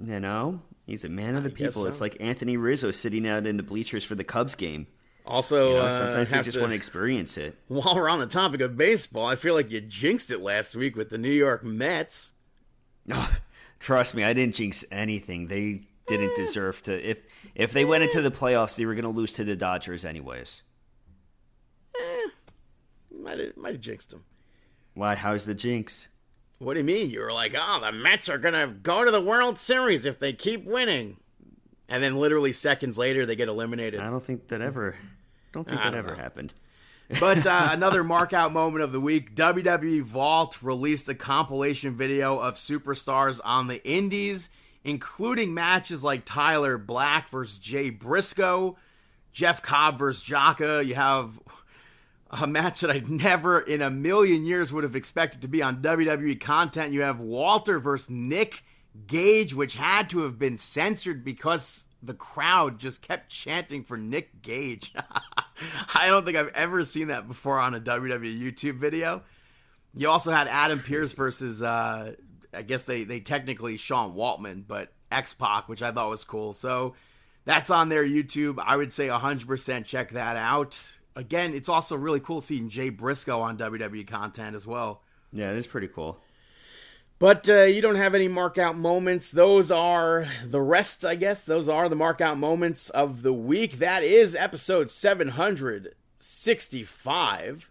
You know, he's a man of the people. So. It's like Anthony Rizzo sitting out in the bleachers for the Cubs game. Also, sometimes they just want to experience it. While we're on the topic of baseball, I feel like you jinxed it last week with the New York Mets. Oh, trust me, I didn't jinx anything. They didn't deserve to. If they went into the playoffs, they were going to lose to the Dodgers anyways. Might have jinxed them. Why? How's the jinx? What do you mean? You were like, the Mets are going to go to the World Series if they keep winning. And then literally seconds later, they get eliminated. I don't think that ever happened. But another Mark Out moment of the week, WWE Vault released a compilation video of superstars on the indies, including matches like Tyler Black versus Jay Briscoe, Jeff Cobb versus Jaka. You have a match that I never in a million years would have expected to be on WWE content. You have Walter versus Nick Gage, which had to have been censored because the crowd just kept chanting for Nick Gage. I don't think I've ever seen that before on a WWE YouTube video. You also had Adam Pearce versus, I guess they technically Sean Waltman, but X-Pac, which I thought was cool. So that's on their YouTube. I would say 100% check that out. Again, it's also really cool seeing Jay Briscoe on WWE content as well. Yeah, it is pretty cool. But you don't have any Mark Out moments. Those are the rest, I guess. Those are the Mark Out moments of the week. That is episode 765.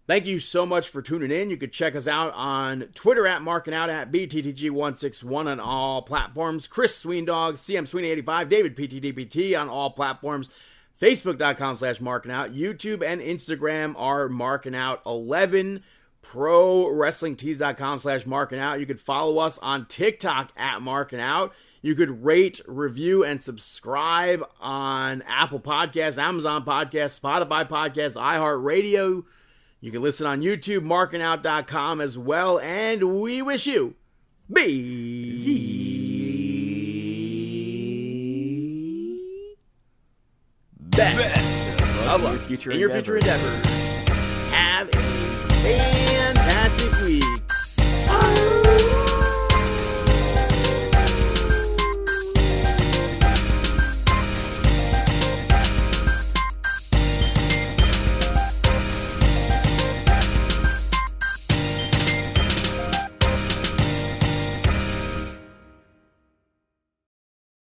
Thank you so much for tuning in. You could check us out on Twitter at Markin Out at BTTG161 on all platforms. Chris Sweendog, CM Sweeney85, David PTDPT on all platforms. Facebook.com/MarkinOut. YouTube and Instagram are MarkinOut11. ProWrestlingTees.com/MarkinOut. You could follow us on TikTok at MarkinOut. You could rate, review, and subscribe on Apple Podcasts, Amazon Podcasts, Spotify Podcasts, iHeartRadio. You can listen on YouTube, MarkinOut.com as well. And we wish you best of luck in your future endeavors. Have a fantastic week.